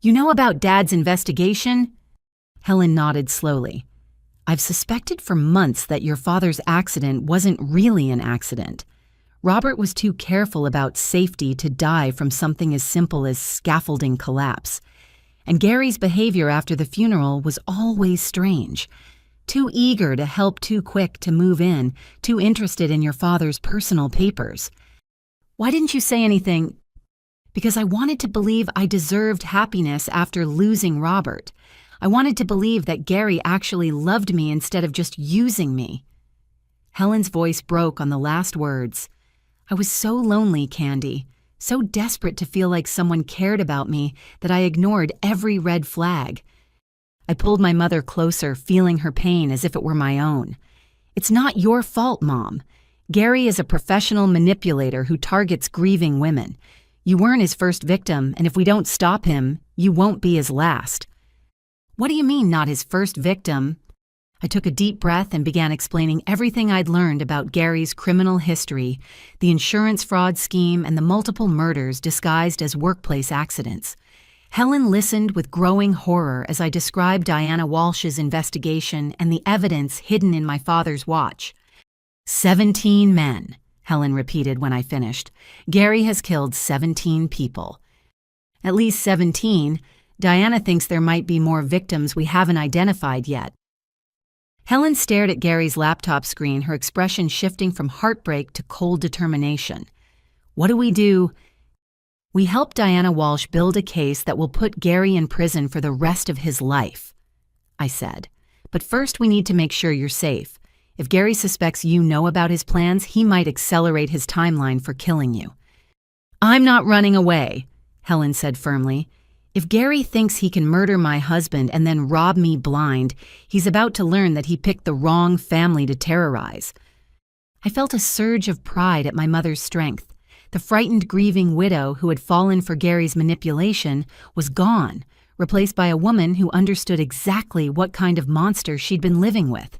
"You know about Dad's investigation?" Helen nodded slowly. "I've suspected for months that your father's accident wasn't really an accident. Robert was too careful about safety to die from something as simple as scaffolding collapse. And Gary's behavior after the funeral was always strange. Too eager to help, too quick to move in, too interested in your father's personal papers." "Why didn't you say anything?" "Because I wanted to believe I deserved happiness after losing Robert. I wanted to believe that Gary actually loved me instead of just using me." Helen's voice broke on the last words. "I was so lonely, Candy, so desperate to feel like someone cared about me that I ignored every red flag." I pulled my mother closer, feeling her pain as if it were my own. "It's not your fault, Mom. Gary is a professional manipulator who targets grieving women. You weren't his first victim, and if we don't stop him, you won't be his last." "What do you mean, not his first victim?" I took a deep breath and began explaining everything I'd learned about Gary's criminal history, the insurance fraud scheme, and the multiple murders disguised as workplace accidents. Helen listened with growing horror as I described Diana Walsh's investigation and the evidence hidden in my father's watch. 17 men, Helen repeated when I finished. Gary has killed 17 people. At least 17. Diana thinks there might be more victims we haven't identified yet. Helen stared at Gary's laptop screen, her expression shifting from heartbreak to cold determination. "What do we do?" "We help Diana Walsh build a case that will put Gary in prison for the rest of his life," I said. "But first we need to make sure you're safe. If Gary suspects you know about his plans, he might accelerate his timeline for killing you." "I'm not running away," Helen said firmly. "If Gary thinks he can murder my husband and then rob me blind, he's about to learn that he picked the wrong family to terrorize." I felt a surge of pride at my mother's strength. The frightened, grieving widow who had fallen for Gary's manipulation was gone, replaced by a woman who understood exactly what kind of monster she'd been living with.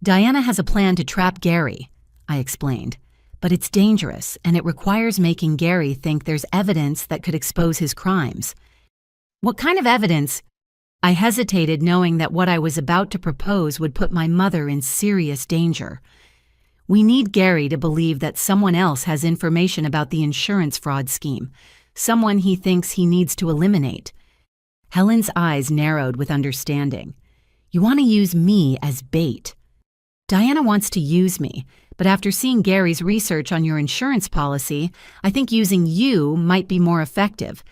"Diana has a plan to trap Gary," I explained. "But it's dangerous, and it requires making Gary think there's evidence that could expose his crimes." "What kind of evidence?" I hesitated, knowing that what I was about to propose would put my mother in serious danger. "We need Gary to believe that someone else has information about the insurance fraud scheme, someone he thinks he needs to eliminate." Helen's eyes narrowed with understanding. "You want to use me as bait." "Diana wants to use me, but after seeing Gary's research on your insurance policy, I think using you might be more effective.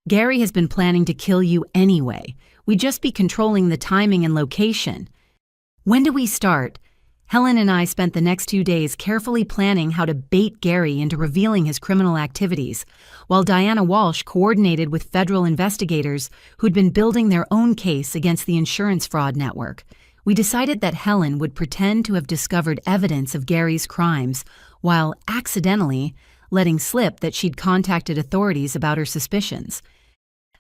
Gary has been planning to kill you anyway. We'd just be controlling the timing and location." "When do we start?" Helen and I spent the next 2 days carefully planning how to bait Gary into revealing his criminal activities, while Diana Walsh coordinated with federal investigators who'd been building their own case against the insurance fraud network. We decided that Helen would pretend to have discovered evidence of Gary's crimes, while accidentally letting slip that she'd contacted authorities about her suspicions.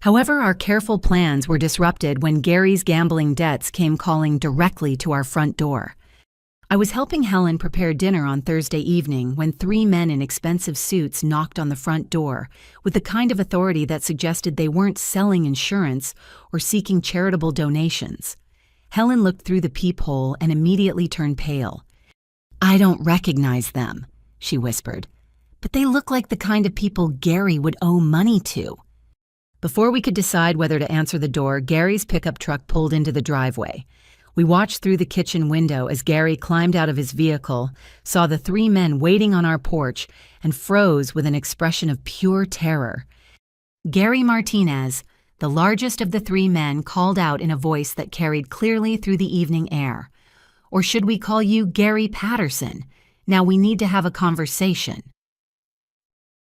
However, our careful plans were disrupted when Gary's gambling debts came calling directly to our front door. I was helping Helen prepare dinner on Thursday evening when 3 men in expensive suits knocked on the front door with the kind of authority that suggested they weren't selling insurance or seeking charitable donations. Helen looked through the peephole and immediately turned pale. "I don't recognize them," she whispered, "but they look like the kind of people Gary would owe money to." Before we could decide whether to answer the door, Gary's pickup truck pulled into the driveway. We watched through the kitchen window as Gary climbed out of his vehicle, saw the 3 men waiting on our porch, and froze with an expression of pure terror. Gary Martinez, the largest of the 3 men, called out in a voice that carried clearly through the evening air. "Or should we call you Gary Patterson? Now we need to have a conversation."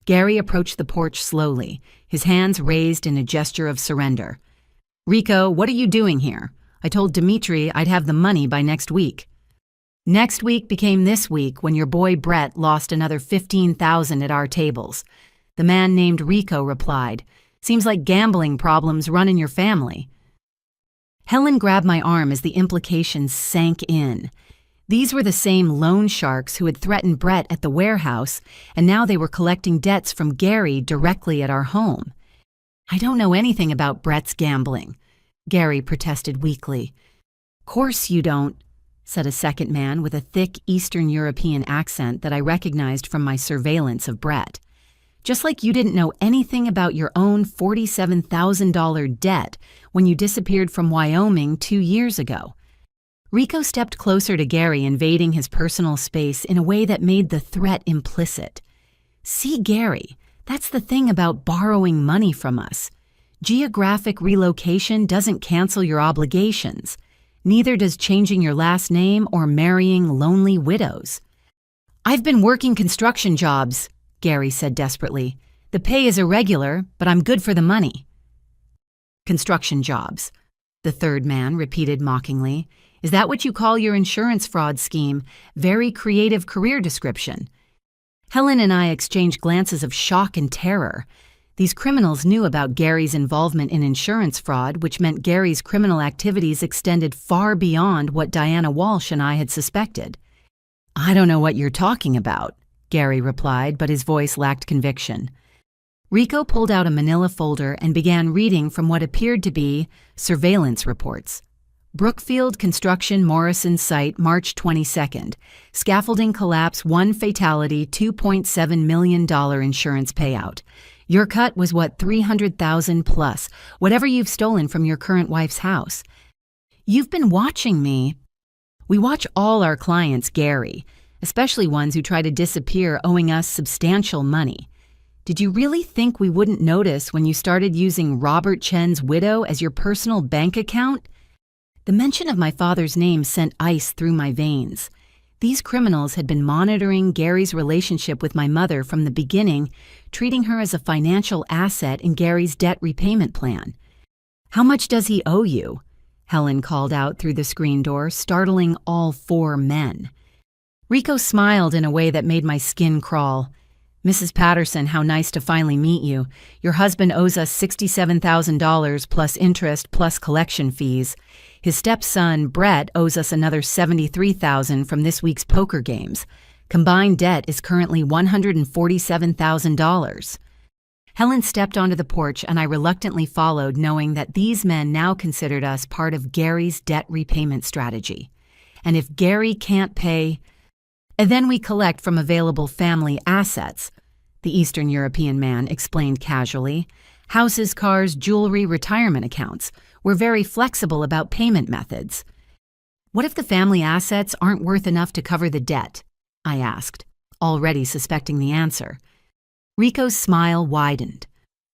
Gary approached the porch slowly, his hands raised in a gesture of surrender. "Rico, what are you doing here? I told Dimitri I'd have the money by next week." "Next week became this week when your boy Brett lost another $15,000 at our tables," the man named Rico replied. "Seems like gambling problems run in your family." Helen grabbed my arm as the implications sank in. These were the same loan sharks who had threatened Brett at the warehouse, and now they were collecting debts from Gary directly at our home. "I don't know anything about Brett's gambling," Gary protested weakly. "Course you don't," said a second man with a thick Eastern European accent that I recognized from my surveillance of Brett. "Just like you didn't know anything about your own $47,000 debt when you disappeared from Wyoming 2 years ago." Rico stepped closer to Gary, invading his personal space in a way that made the threat implicit. "See, Gary, that's the thing about borrowing money from us. Geographic relocation doesn't cancel your obligations. Neither does changing your last name or marrying lonely widows." "I've been working construction jobs," Gary said desperately. "The pay is irregular, but I'm good for the money." "Construction jobs," the third man repeated mockingly. "Is that what you call your insurance fraud scheme? Very creative career description." Helen and I exchanged glances of shock and terror. These criminals knew about Gary's involvement in insurance fraud, which meant Gary's criminal activities extended far beyond what Diana Walsh and I had suspected. "I don't know what you're talking about," Gary replied, but his voice lacked conviction. Rico pulled out a manila folder and began reading from what appeared to be surveillance reports. "Brookfield Construction Morrison Site, March 22nd. Scaffolding collapse, 1 fatality, $2.7 million insurance payout. Your cut was what, $300,000 plus, whatever you've stolen from your current wife's house. You've been watching me." We watch all our clients, Gary, especially ones who try to disappear owing us substantial money. Did you really think we wouldn't notice when you started using Robert Chen's widow as your personal bank account? The mention of my father's name sent ice through my veins. These criminals had been monitoring Gary's relationship with my mother from the beginning, treating her as a financial asset in Gary's debt repayment plan. "How much does he owe you?" Helen called out through the screen door, startling all 4 men. Rico smiled in a way that made my skin crawl. "Mrs. Patterson, how nice to finally meet you. Your husband owes us $67,000 plus interest plus collection fees. His stepson, Brett, owes us another $73,000 from this week's poker games. Combined debt is currently $147,000. Helen stepped onto the porch and I reluctantly followed, knowing that these men now considered us part of Gary's debt repayment strategy. And if Gary can't pay, then we collect from available family assets, the Eastern European man explained casually. "Houses, cars, jewelry, retirement accounts. We're very flexible about payment methods." "What if the family assets aren't worth enough to cover the debt?" I asked, already suspecting the answer. Rico's smile widened.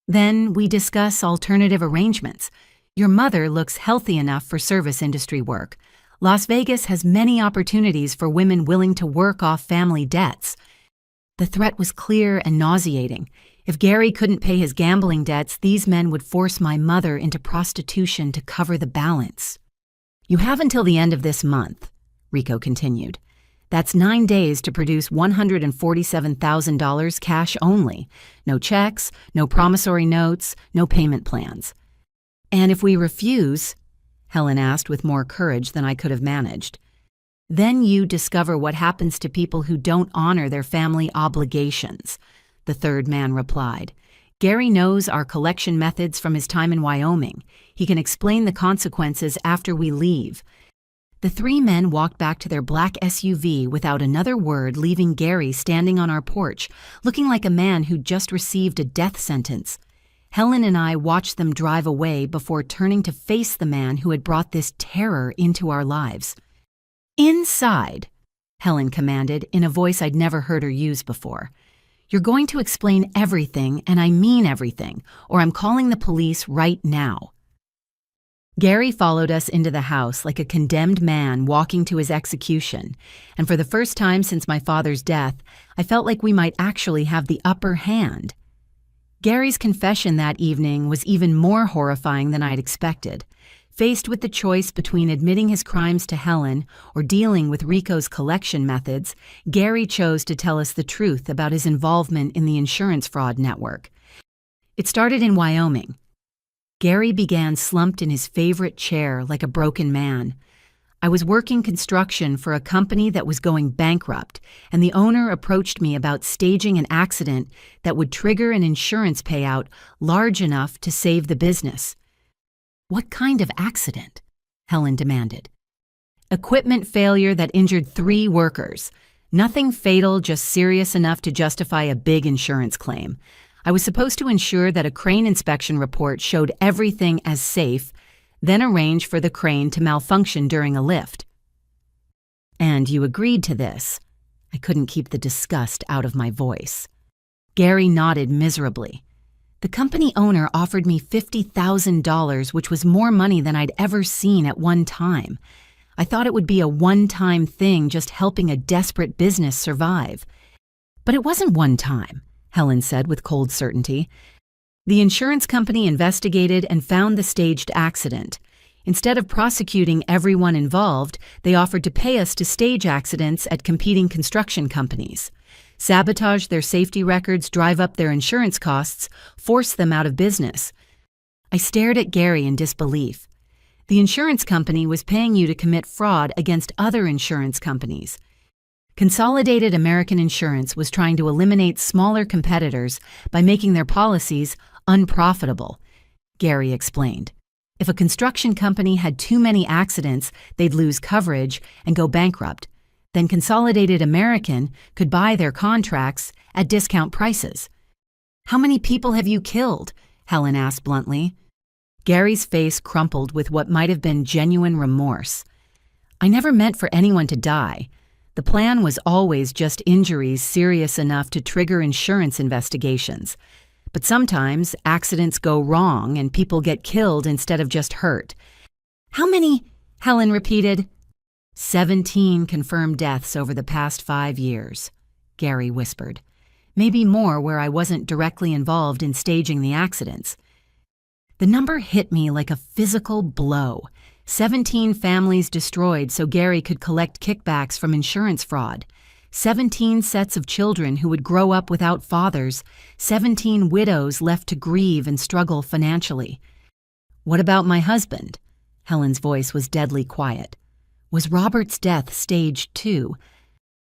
"Then we discuss alternative arrangements. Your mother looks healthy enough for service industry work. Las Vegas has many opportunities for women willing to work off family debts." The threat was clear and nauseating. If Gary couldn't pay his gambling debts, these men would force my mother into prostitution to cover the balance. "You have until the end of this month," Rico continued. That's 9 days to produce $147,000 cash only. No checks, no promissory notes, no payment plans. And if we refuse, Helen asked with more courage than I could have managed. Then you discover what happens to people who don't honor their family obligations, the third man replied. Gary knows our collection methods from his time in Wyoming. He can explain the consequences after we leave. The three men walked back to their black SUV without another word, leaving Gary standing on our porch, looking like a man who'd just received a death sentence. Helen and I watched them drive away before turning to face the man who had brought this terror into our lives. "Inside," Helen commanded in a voice I'd never heard her use before. "You're going to explain everything, and I mean everything, or I'm calling the police right now." Gary followed us into the house like a condemned man walking to his execution, and for the first time since my father's death, I felt like we might actually have the upper hand. Gary's confession that evening was even more horrifying than I'd expected. Faced with the choice between admitting his crimes to Helen or dealing with Rico's collection methods, Gary chose to tell us the truth about his involvement in the insurance fraud network. It started in Wyoming. Gary began slumped in his favorite chair like a broken man. I was working construction for a company that was going bankrupt, and the owner approached me about staging an accident that would trigger an insurance payout large enough to save the business. "What kind of accident?" Helen demanded. "Equipment failure that injured 3 workers. Nothing fatal, just serious enough to justify a big insurance claim. I was supposed to ensure that a crane inspection report showed everything as safe, then arrange for the crane to malfunction during a lift." "And you agreed to this?" I couldn't keep the disgust out of my voice. Gary nodded miserably. "The company owner offered me $50,000, which was more money than I'd ever seen at one time. I thought it would be a one-time thing, just helping a desperate business survive. But it wasn't one time," Helen said with cold certainty. "The insurance company investigated and found the staged accident. Instead of prosecuting everyone involved, they offered to pay us to stage accidents at competing construction companies. Sabotage their safety records, drive up their insurance costs, force them out of business." I stared at Gary in disbelief. The insurance company was paying you to commit fraud against other insurance companies. Consolidated American Insurance was trying to eliminate smaller competitors by making their policies unprofitable, Gary explained. If a construction company had too many accidents, they'd lose coverage and go bankrupt. Then Consolidated American could buy their contracts at discount prices. "How many people have you killed?" Helen asked bluntly. Gary's face crumpled with what might have been genuine remorse. "I never meant for anyone to die. The plan was always just injuries serious enough to trigger insurance investigations. But sometimes accidents go wrong and people get killed instead of just hurt." "How many?" Helen repeated. 17 confirmed deaths over the past 5 years, Gary whispered. "Maybe more where I wasn't directly involved in staging the accidents." The number hit me like a physical blow. 17 families destroyed so Gary could collect kickbacks from insurance fraud. 17 sets of children who would grow up without fathers. 17 widows left to grieve and struggle financially. "What about my husband?" Helen's voice was deadly quiet. "Was Robert's death staged too?"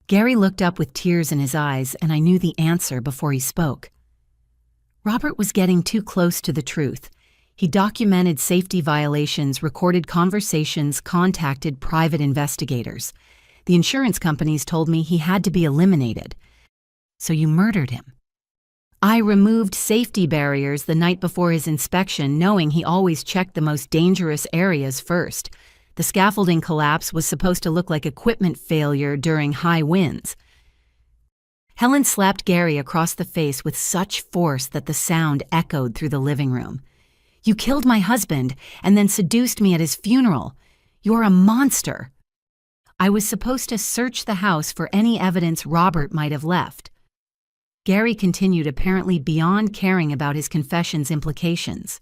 Gary looked up with tears in his eyes, and I knew the answer before he spoke. Robert was getting too close to the truth. He documented safety violations, recorded conversations, contacted private investigators. The insurance companies told me he had to be eliminated. "So you murdered him?" "I removed safety barriers the night before his inspection, knowing he always checked the most dangerous areas first. The scaffolding collapse was supposed to look like equipment failure during high winds." Helen slapped Gary across the face with such force that the sound echoed through the living room. "You killed my husband and then seduced me at his funeral. You're a monster." I was supposed to search the house for any evidence Robert might have left. Gary continued, apparently beyond caring about his confession's implications.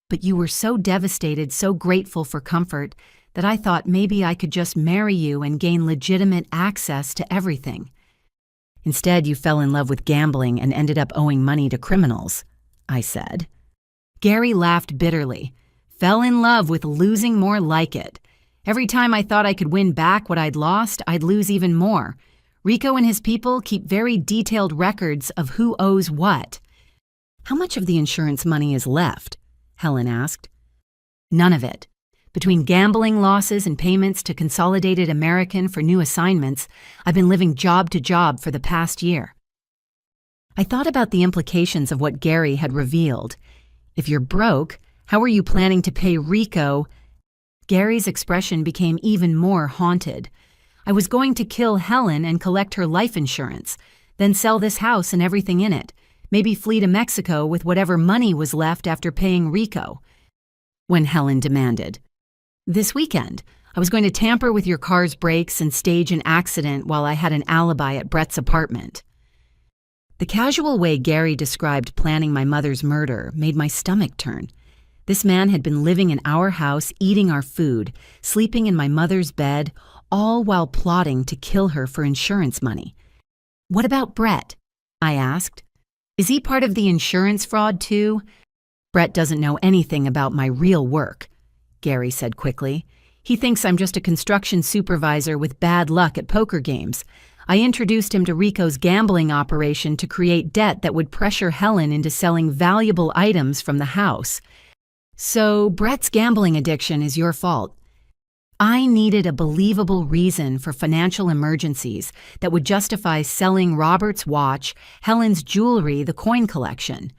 "But you were so devastated, so grateful for comfort, that I thought maybe I could just marry you and gain legitimate access to everything. Instead, you fell in love with gambling and ended up owing money to criminals, I said. Gary laughed bitterly. Fell in love with losing more like it. Every time I thought I could win back what I'd lost, I'd lose even more. Rico and his people keep very detailed records of who owes what. How much of the insurance money is left? Helen asked. None of it. Between gambling losses and payments to Consolidated American for new assignments, I've been living job to job for the past year. I thought about the implications of what Gary had revealed. If you're broke, how are you planning to pay Rico? Gary's expression became even more haunted. I was going to kill Helen and collect her life insurance, then sell this house and everything in it, maybe flee to Mexico with whatever money was left after paying Rico. When Helen demanded. This weekend, I was going to tamper with your car's brakes and stage an accident while I had an alibi at Brett's apartment. The casual way Gary described planning my mother's murder made my stomach turn. This man had been living in our house, eating our food, sleeping in my mother's bed, all while plotting to kill her for insurance money. What about Brett? I asked. Is he part of the insurance fraud too? Brett doesn't know anything about my real work, Gary said quickly. He thinks I'm just a construction supervisor with bad luck at poker games. I introduced him to Rico's gambling operation to create debt that would pressure Helen into selling valuable items from the house. So Brett's gambling addiction is your fault. I needed a believable reason for financial emergencies that would justify selling Robert's watch, Helen's jewelry, the coin collection.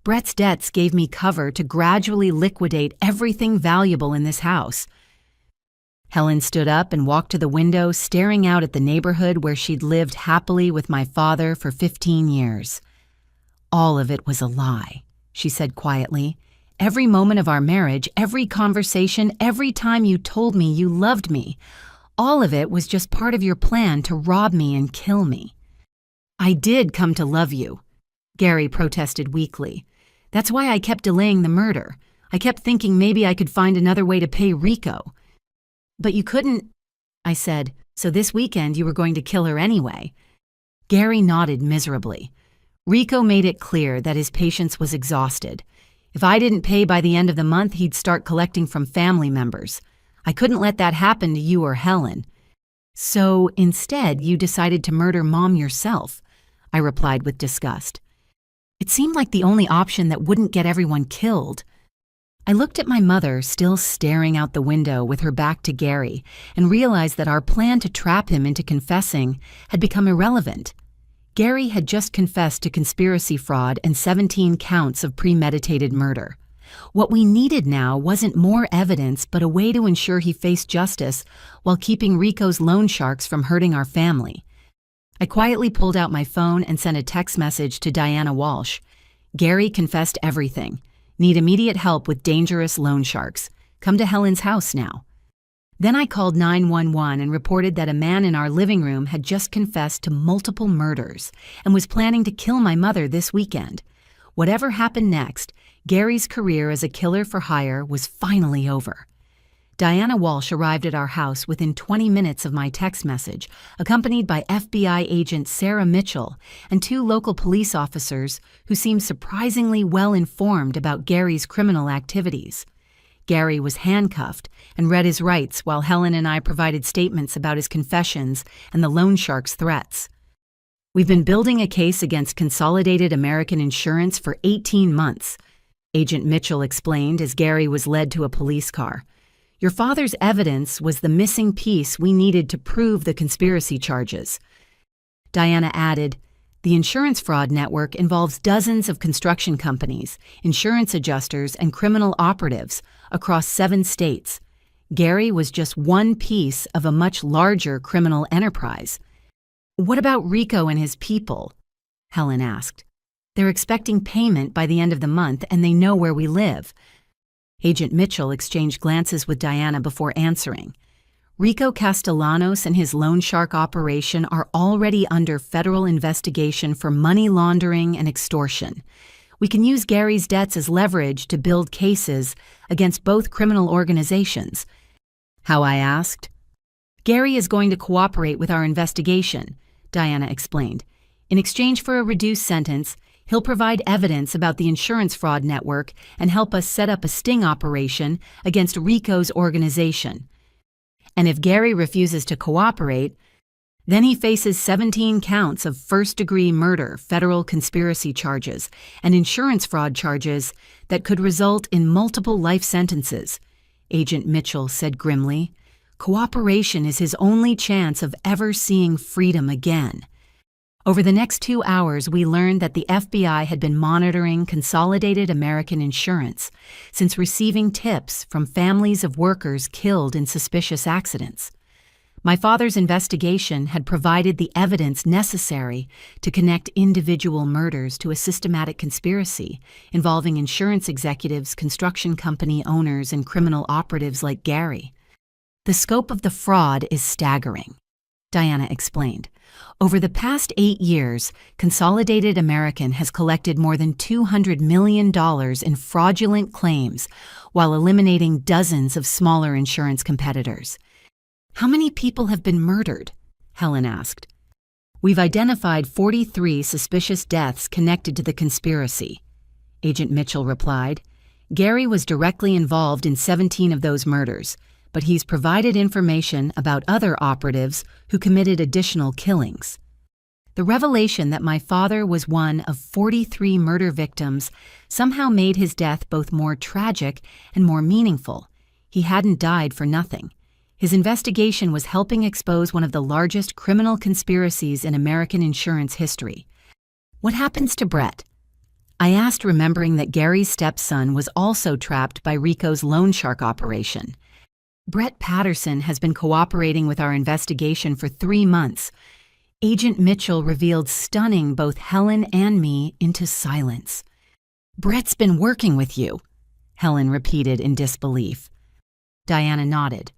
Brett's debts gave me cover to gradually liquidate everything valuable in this house. Helen stood up and walked to the window, staring out at the neighborhood where she'd lived happily with my father for 15 years. All of it was a lie, she said quietly. Every moment of our marriage, every conversation, every time you told me you loved me, all of it was just part of your plan to rob me and kill me. I did come to love you, Gary protested weakly. That's why I kept delaying the murder. I kept thinking maybe I could find another way to pay Rico. But you couldn't, I said, so this weekend you were going to kill her anyway. Gary nodded miserably. Rico made it clear that his patience was exhausted. If I didn't pay by the end of the month, he'd start collecting from family members. I couldn't let that happen to you or Helen. So instead, you decided to murder Mom yourself, I replied with disgust. It seemed like the only option that wouldn't get everyone killed. I looked at my mother, still staring out the window with her back to Gary, and realized that our plan to trap him into confessing had become irrelevant. Gary had just confessed to conspiracy fraud and 17 counts of premeditated murder. What we needed now wasn't more evidence, but a way to ensure he faced justice while keeping Rico's loan sharks from hurting our family. I quietly pulled out my phone and sent a text message to Diana Walsh. Gary confessed everything. Need immediate help with dangerous loan sharks. Come to Helen's house now. Then I called 911 and reported that a man in our living room had just confessed to multiple murders and was planning to kill my mother this weekend. Whatever happened next, Gary's career as a killer for hire was finally over. Diana Walsh arrived at our house within 20 minutes of my text message, accompanied by FBI agent Sarah Mitchell and 2 local police officers who seemed surprisingly well informed about Gary's criminal activities. Gary was handcuffed and read his rights while Helen and I provided statements about his confessions and the loan shark's threats. We've been building a case against Consolidated American Insurance for 18 months, Agent Mitchell explained as Gary was led to a police car. Your father's evidence was the missing piece we needed to prove the conspiracy charges. Diana added, the insurance fraud network involves dozens of construction companies, insurance adjusters, and criminal operatives across 7 states. Gary was just one piece of a much larger criminal enterprise. What about Rico and his people? Helen asked. They're expecting payment by the end of the month and they know where we live. Agent Mitchell exchanged glances with Diana before answering. Rico Castellanos and his loan shark operation are already under federal investigation for money laundering and extortion. We can use Gary's debts as leverage to build cases against both criminal organizations. How, I asked. Gary is going to cooperate with our investigation, Diana explained. In exchange for a reduced sentence, he'll provide evidence about the insurance fraud network and help us set up a sting operation against Rico's organization. And if Gary refuses to cooperate, then he faces 17 counts of first-degree murder, federal conspiracy charges, and insurance fraud charges that could result in multiple life sentences, Agent Mitchell said grimly. Cooperation is his only chance of ever seeing freedom again. Over the next 2 hours, we learned that the FBI had been monitoring Consolidated American Insurance since receiving tips from families of workers killed in suspicious accidents. My father's investigation had provided the evidence necessary to connect individual murders to a systematic conspiracy involving insurance executives, construction company owners, and criminal operatives like Gary. The scope of the fraud is staggering, Diana explained. Over the past 8 years, Consolidated American has collected more than $200 million in fraudulent claims while eliminating dozens of smaller insurance competitors. How many people have been murdered? Helen asked. We've identified 43 suspicious deaths connected to the conspiracy, Agent Mitchell replied. Gary was directly involved in 17 of those murders, but he's provided information about other operatives who committed additional killings. The revelation that my father was one of 43 murder victims somehow made his death both more tragic and more meaningful. He hadn't died for nothing. His investigation was helping expose one of the largest criminal conspiracies in American insurance history. What happens to Brett? I asked, remembering that Gary's stepson was also trapped by Rico's loan shark operation. Brett Patterson has been cooperating with our investigation for 3 months. Agent Mitchell revealed, stunning both Helen and me into silence. Brett's been working with you, Helen repeated in disbelief. Diana nodded.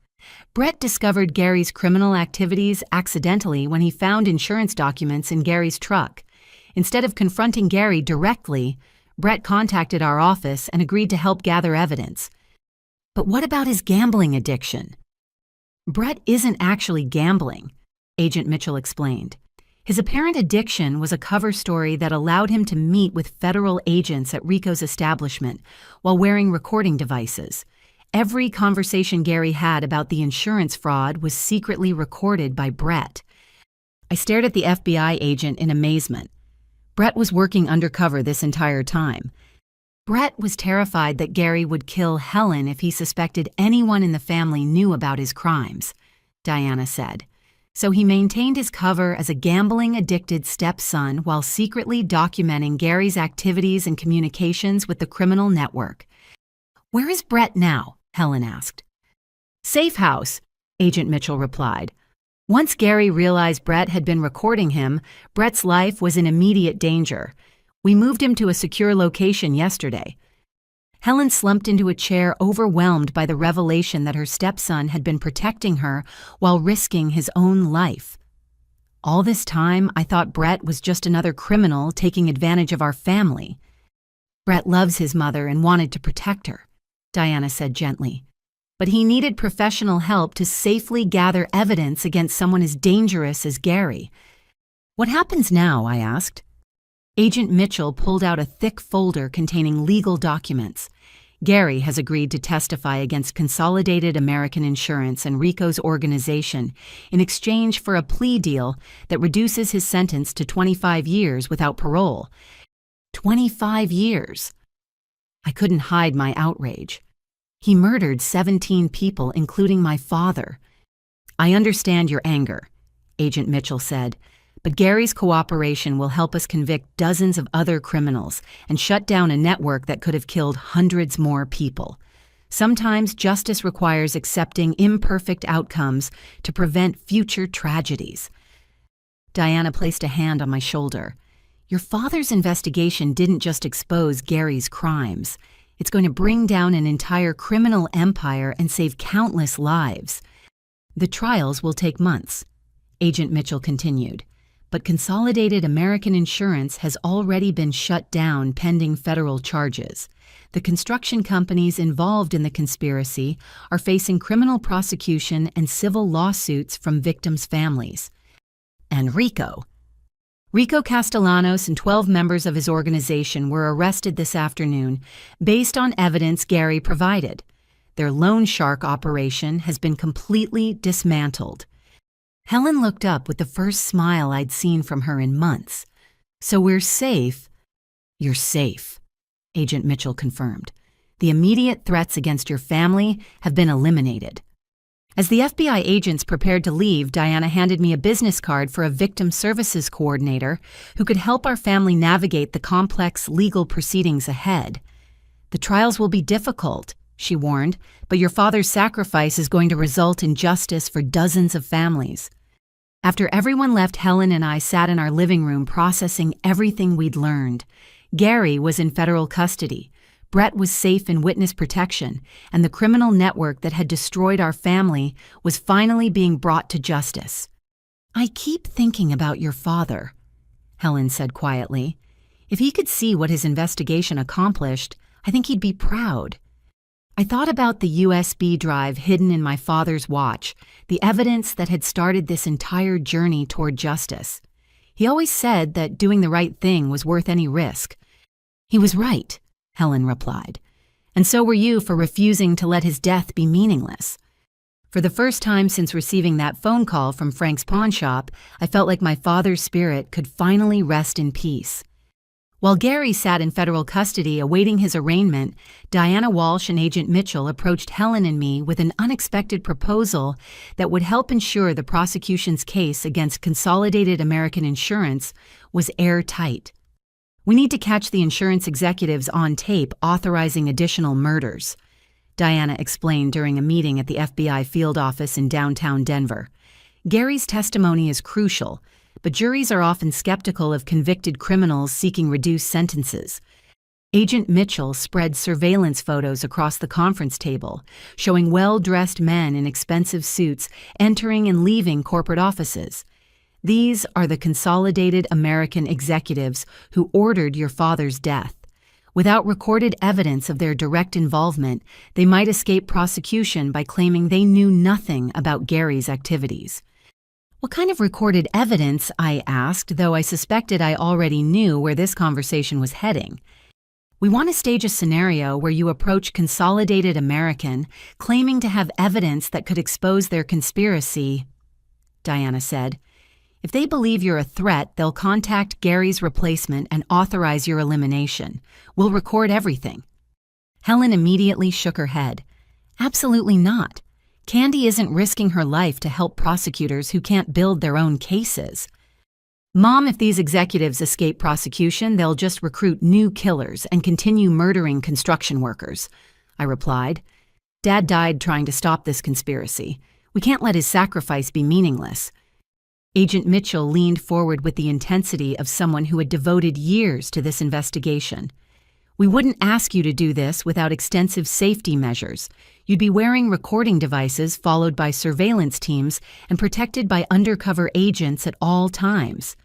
Brett discovered Gary's criminal activities accidentally when he found insurance documents in Gary's truck. Instead of confronting Gary directly, Brett contacted our office and agreed to help gather evidence. But what about his gambling addiction? Brett isn't actually gambling, Agent Mitchell explained. His apparent addiction was a cover story that allowed him to meet with federal agents at Rico's establishment while wearing recording devices. Every conversation Gary had about the insurance fraud was secretly recorded by Brett. I stared at the FBI agent in amazement. Brett was working undercover this entire time. Brett was terrified that Gary would kill Helen if he suspected anyone in the family knew about his crimes, Diana said. So he maintained his cover as a gambling-addicted stepson while secretly documenting Gary's activities and communications with the criminal network. Where is Brett now? Helen asked. Safe house, Agent Mitchell replied. Once Gary realized Brett had been recording him, Brett's life was in immediate danger. We moved him to a secure location yesterday. Helen slumped into a chair, overwhelmed by the revelation that her stepson had been protecting her while risking his own life. All this time, I thought Brett was just another criminal taking advantage of our family. Brett loves his mother and wanted to protect her, Diana said gently. But he needed professional help to safely gather evidence against someone as dangerous as Gary. What happens now? I asked. Agent Mitchell pulled out a thick folder containing legal documents. Gary has agreed to testify against Consolidated American Insurance and Rico's organization in exchange for a plea deal that reduces his sentence to 25 years without parole. 25 years! I couldn't hide my outrage. He murdered 17 people, including my father. I understand your anger, Agent Mitchell said, but Gary's cooperation will help us convict dozens of other criminals and shut down a network that could have killed hundreds more people. Sometimes justice requires accepting imperfect outcomes to prevent future tragedies. Diana placed a hand on my shoulder. Your father's investigation didn't just expose Gary's crimes. It's going to bring down an entire criminal empire and save countless lives. The trials will take months, Agent Mitchell continued. but Consolidated American Insurance has already been shut down pending federal charges. The construction companies involved in the conspiracy are facing criminal prosecution and civil lawsuits from victims' families. And Rico Castellanos and 12 members of his organization were arrested this afternoon based on evidence Gary provided. Their loan shark operation has been completely dismantled. Helen looked up with the first smile I'd seen from her in months. "So we're safe?" "You're safe," Agent Mitchell confirmed. "The immediate threats against your family have been eliminated." As the FBI agents prepared to leave, Diana handed me a business card for a victim services coordinator who could help our family navigate the complex legal proceedings ahead. "The trials will be difficult," she warned, "but your father's sacrifice is going to result in justice for dozens of families." After everyone left, Helen and I sat in our living room processing everything we'd learned. Gary was in federal custody. Brett was safe in witness protection, and the criminal network that had destroyed our family was finally being brought to justice. "I keep thinking about your father," Helen said quietly. "If he could see what his investigation accomplished, I think he'd be proud." I thought about the USB drive hidden in my father's watch, the evidence that had started this entire journey toward justice. He always said that doing the right thing was worth any risk. "He was right," Helen replied. "And so were you for refusing to let his death be meaningless." For the first time since receiving that phone call from Frank's pawn shop, I felt like my father's spirit could finally rest in peace. While Gary sat in federal custody awaiting his arraignment, Diana Walsh and Agent Mitchell approached Helen and me with an unexpected proposal that would help ensure the prosecution's case against Consolidated American Insurance was airtight. "We need to catch the insurance executives on tape authorizing additional murders," Diana explained during a meeting at the FBI field office in downtown Denver. "Gary's testimony is crucial, but juries are often skeptical of convicted criminals seeking reduced sentences." Agent Mitchell spread surveillance photos across the conference table, showing well-dressed men in expensive suits entering and leaving corporate offices. "These are the Consolidated American executives who ordered your father's death. Without recorded evidence of their direct involvement, they might escape prosecution by claiming they knew nothing about Gary's activities." "What kind of recorded evidence?" I asked, though I suspected I already knew where this conversation was heading. "We want to stage a scenario where you approach Consolidated American, claiming to have evidence that could expose their conspiracy," Diana said. "If they believe you're a threat, they'll contact Gary's replacement and authorize your elimination. We'll record everything." Helen immediately shook her head. "Absolutely not. Candy isn't risking her life to help prosecutors who can't build their own cases." "Mom, if these executives escape prosecution, they'll just recruit new killers and continue murdering construction workers," I replied. "Dad died trying to stop this conspiracy. We can't let his sacrifice be meaningless." Agent Mitchell leaned forward with the intensity of someone who had devoted years to this investigation. "We wouldn't ask you to do this without extensive safety measures. You'd be wearing recording devices followed by surveillance teams and protected by undercover agents at all times."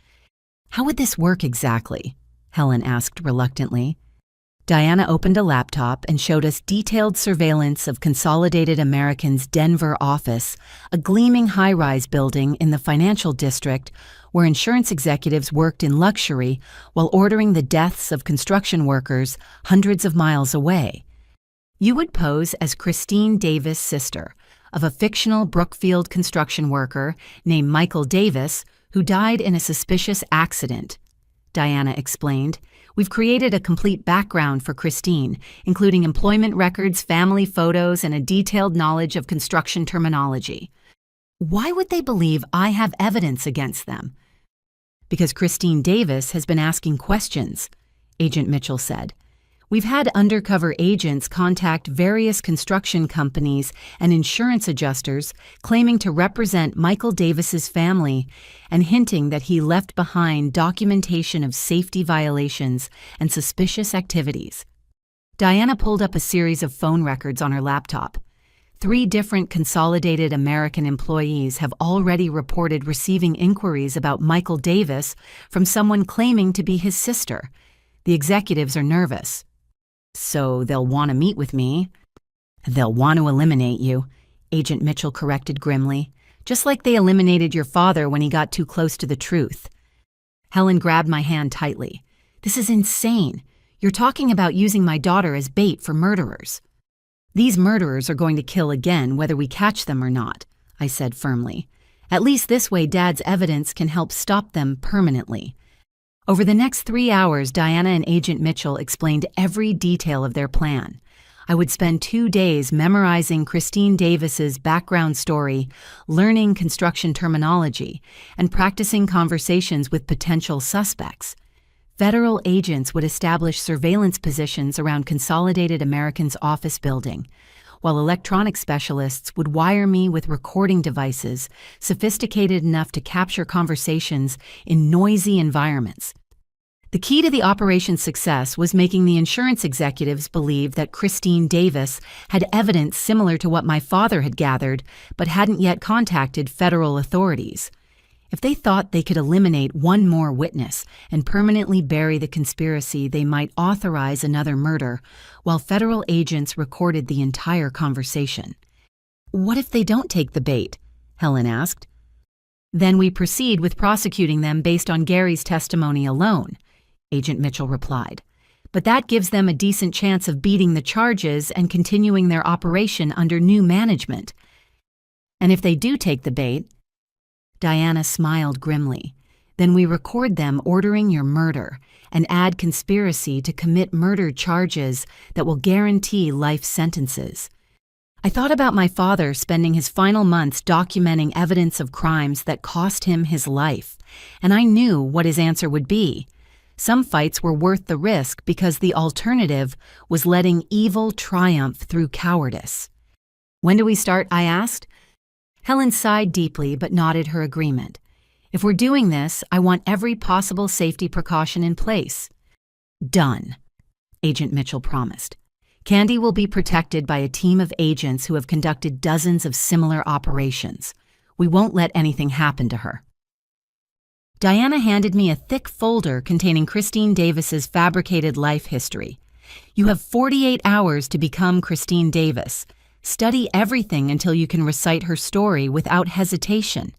"How would this work exactly?" Helen asked reluctantly. Diana opened a laptop and showed us detailed surveillance of Consolidated American's Denver office, a gleaming high-rise building in the financial district where insurance executives worked in luxury while ordering the deaths of construction workers hundreds of miles away. "You would pose as Christine Davis' sister, of a fictional Brookfield construction worker named Michael Davis who died in a suspicious accident," Diana explained. "We've created a complete background for Christine, including employment records, family photos, and a detailed knowledge of construction terminology." "Why would they believe I have evidence against them?" "Because Christine Davis has been asking questions," Agent Mitchell said. "We've had undercover agents contact various construction companies and insurance adjusters claiming to represent Michael Davis's family and hinting that he left behind documentation of safety violations and suspicious activities." Diana pulled up a series of phone records on her laptop. 3 different Consolidated American employees have already reported receiving inquiries about Michael Davis from someone claiming to be his sister. The executives are nervous. So they'll want to meet with me. They'll want to eliminate you, Agent Mitchell corrected grimly, just like they eliminated your father when he got too close to the truth. Helen grabbed my hand tightly. This is insane. You're talking about using my daughter as bait for murderers. These murderers are going to kill again whether we catch them or not, I said firmly. At least this way Dad's evidence can help stop them permanently. Over the next 3 hours, Diana and Agent Mitchell explained every detail of their plan. I would spend 2 days memorizing Christine Davis's background story, learning construction terminology, and practicing conversations with potential suspects. Federal agents would establish surveillance positions around Consolidated American's office building, while electronic specialists would wire me with recording devices sophisticated enough to capture conversations in noisy environments. The key to the operation's success was making the insurance executives believe that Christine Davis had evidence similar to what my father had gathered but hadn't yet contacted federal authorities. If they thought they could eliminate one more witness and permanently bury the conspiracy, they might authorize another murder while federal agents recorded the entire conversation. What if they don't take the bait? Helen asked. Then we proceed with prosecuting them based on Gary's testimony alone, Agent Mitchell replied. But that gives them a decent chance of beating the charges and continuing their operation under new management. And if they do take the bait, Diana smiled grimly. Then we record them ordering your murder and add conspiracy to commit murder charges that will guarantee life sentences. I thought about my father spending his final months documenting evidence of crimes that cost him his life, and I knew what his answer would be. Some fights were worth the risk because the alternative was letting evil triumph through cowardice. When do we start? I asked. Helen sighed deeply but nodded her agreement. If we're doing this, I want every possible safety precaution in place. Done, Agent Mitchell promised. Candy will be protected by a team of agents who have conducted dozens of similar operations. We won't let anything happen to her. Diana handed me a thick folder containing Christine Davis's fabricated life history. You have 48 hours to become Christine Davis. Study everything until you can recite her story without hesitation.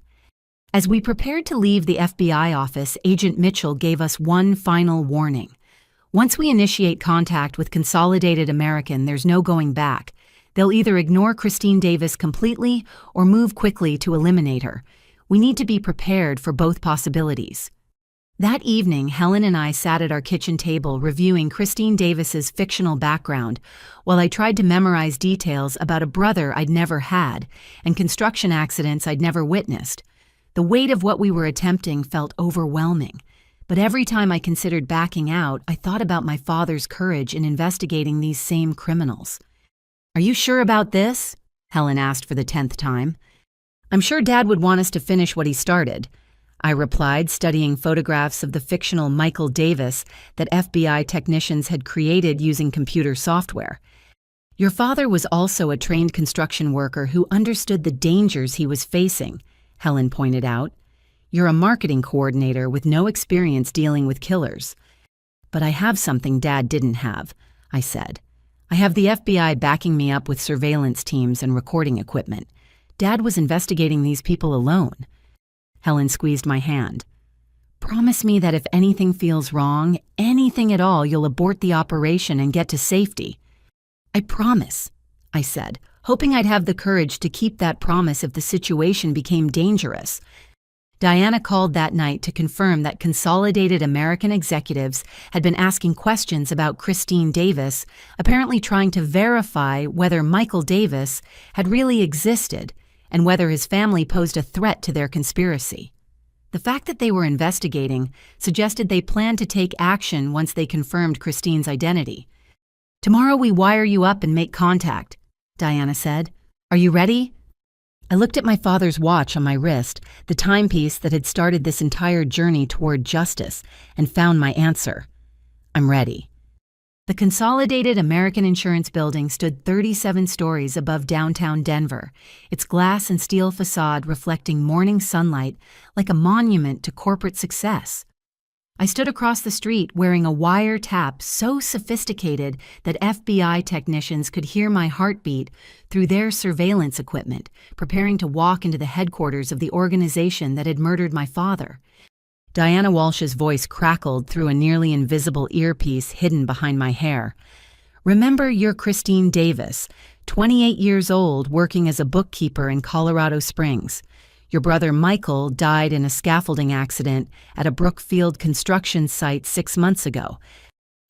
As we prepared to leave the FBI office, Agent Mitchell gave us one final warning. Once we initiate contact with Consolidated American, there's no going back. They'll either ignore Christine Davis completely or move quickly to eliminate her. We need to be prepared for both possibilities. That evening, Helen and I sat at our kitchen table reviewing Christine Davis's fictional background while I tried to memorize details about a brother I'd never had and construction accidents I'd never witnessed. The weight of what we were attempting felt overwhelming, but every time I considered backing out, I thought about my father's courage in investigating these same criminals. Are you sure about this? Helen asked for the 10th time. I'm sure Dad would want us to finish what he started, I replied, studying photographs of the fictional Michael Davis that FBI technicians had created using computer software. Your father was also a trained construction worker who understood the dangers he was facing, Helen pointed out. You're a marketing coordinator with no experience dealing with killers. But I have something Dad didn't have, I said. I have the FBI backing me up with surveillance teams and recording equipment. Dad was investigating these people alone. Helen squeezed my hand. Promise me that if anything feels wrong, anything at all, you'll abort the operation and get to safety. I promise, I said, hoping I'd have the courage to keep that promise if the situation became dangerous. Diana called that night to confirm that Consolidated American executives had been asking questions about Christine Davis, apparently trying to verify whether Michael Davis had really existed and whether his family posed a threat to their conspiracy. The fact that they were investigating suggested they planned to take action once they confirmed Christine's identity. Tomorrow we wire you up and make contact, Diana said. Are you ready? I looked at my father's watch on my wrist, the timepiece that had started this entire journey toward justice, and found my answer. I'm ready. The Consolidated American Insurance Building stood 37 stories above downtown Denver, its glass and steel facade reflecting morning sunlight like a monument to corporate success. I stood across the street wearing a wire tap so sophisticated that FBI technicians could hear my heartbeat through their surveillance equipment, preparing to walk into the headquarters of the organization that had murdered my father. Diana Walsh's voice crackled through a nearly invisible earpiece hidden behind my hair. "Remember, you're Christine Davis, 28 years old, working as a bookkeeper in Colorado Springs. Your brother Michael died in a scaffolding accident at a Brookfield construction site 6 months ago."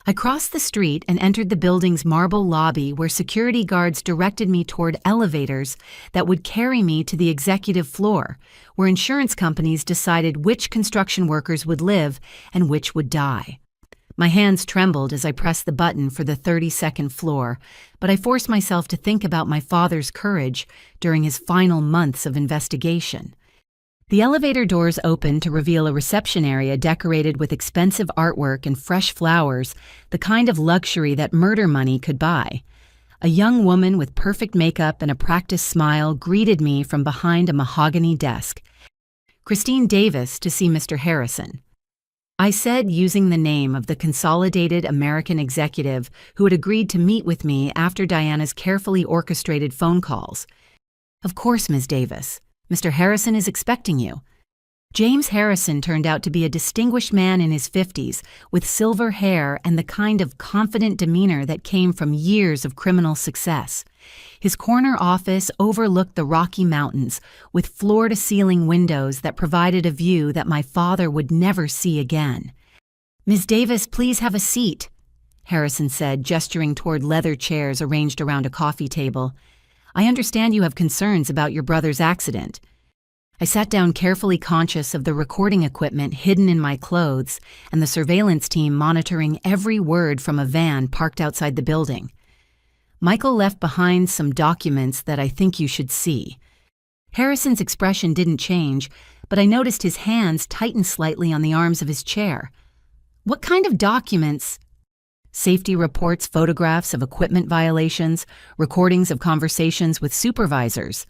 I crossed the street and entered the building's marble lobby where security guards directed me toward elevators that would carry me to the executive floor, where insurance companies decided which construction workers would live and which would die. My hands trembled as I pressed the button for the 32nd floor, but I forced myself to think about my father's courage during his final months of investigation. The elevator doors opened to reveal a reception area decorated with expensive artwork and fresh flowers, the kind of luxury that murder money could buy. A young woman with perfect makeup and a practiced smile greeted me from behind a mahogany desk. "Christine Davis to see Mr. Harrison," I said, using the name of the Consolidated American executive who had agreed to meet with me after Diana's carefully orchestrated phone calls. "Of course, Ms. Davis. Mr. Harrison is expecting you." James Harrison turned out to be a distinguished man in his 50s, with silver hair and the kind of confident demeanor that came from years of criminal success. His corner office overlooked the Rocky Mountains, with floor-to-ceiling windows that provided a view that my father would never see again. "Ms. Davis, please have a seat," Harrison said, gesturing toward leather chairs arranged around a coffee table. "I understand you have concerns about your brother's accident." I sat down, carefully conscious of the recording equipment hidden in my clothes and the surveillance team monitoring every word from a van parked outside the building. "Michael left behind some documents that I think you should see." Harrison's expression didn't change, but I noticed his hands tighten slightly on the arms of his chair. "What kind of documents?" "Safety reports, photographs of equipment violations, recordings of conversations with supervisors,"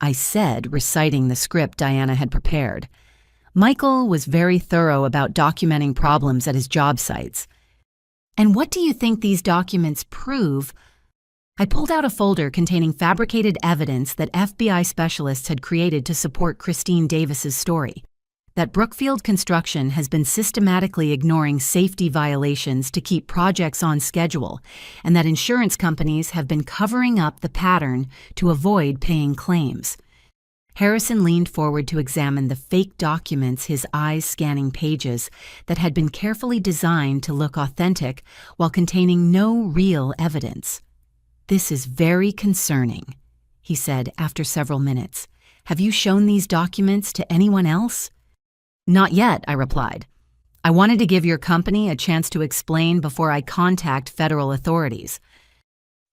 I said, reciting the script Diana had prepared. Michael was very thorough about documenting problems at his job sites. "And what do you think these documents prove?" I pulled out a folder containing fabricated evidence that FBI specialists had created to support Christine Davis's story. That Brookfield Construction has been systematically ignoring safety violations to keep projects on schedule, and that insurance companies have been covering up the pattern to avoid paying claims. Harrison leaned forward to examine the fake documents, his eyes scanning pages that had been carefully designed to look authentic while containing no real evidence. "This is very concerning," he said after several minutes. "Have you shown these documents to anyone else?" "Not yet," I replied. "I wanted to give your company a chance to explain before I contact federal authorities."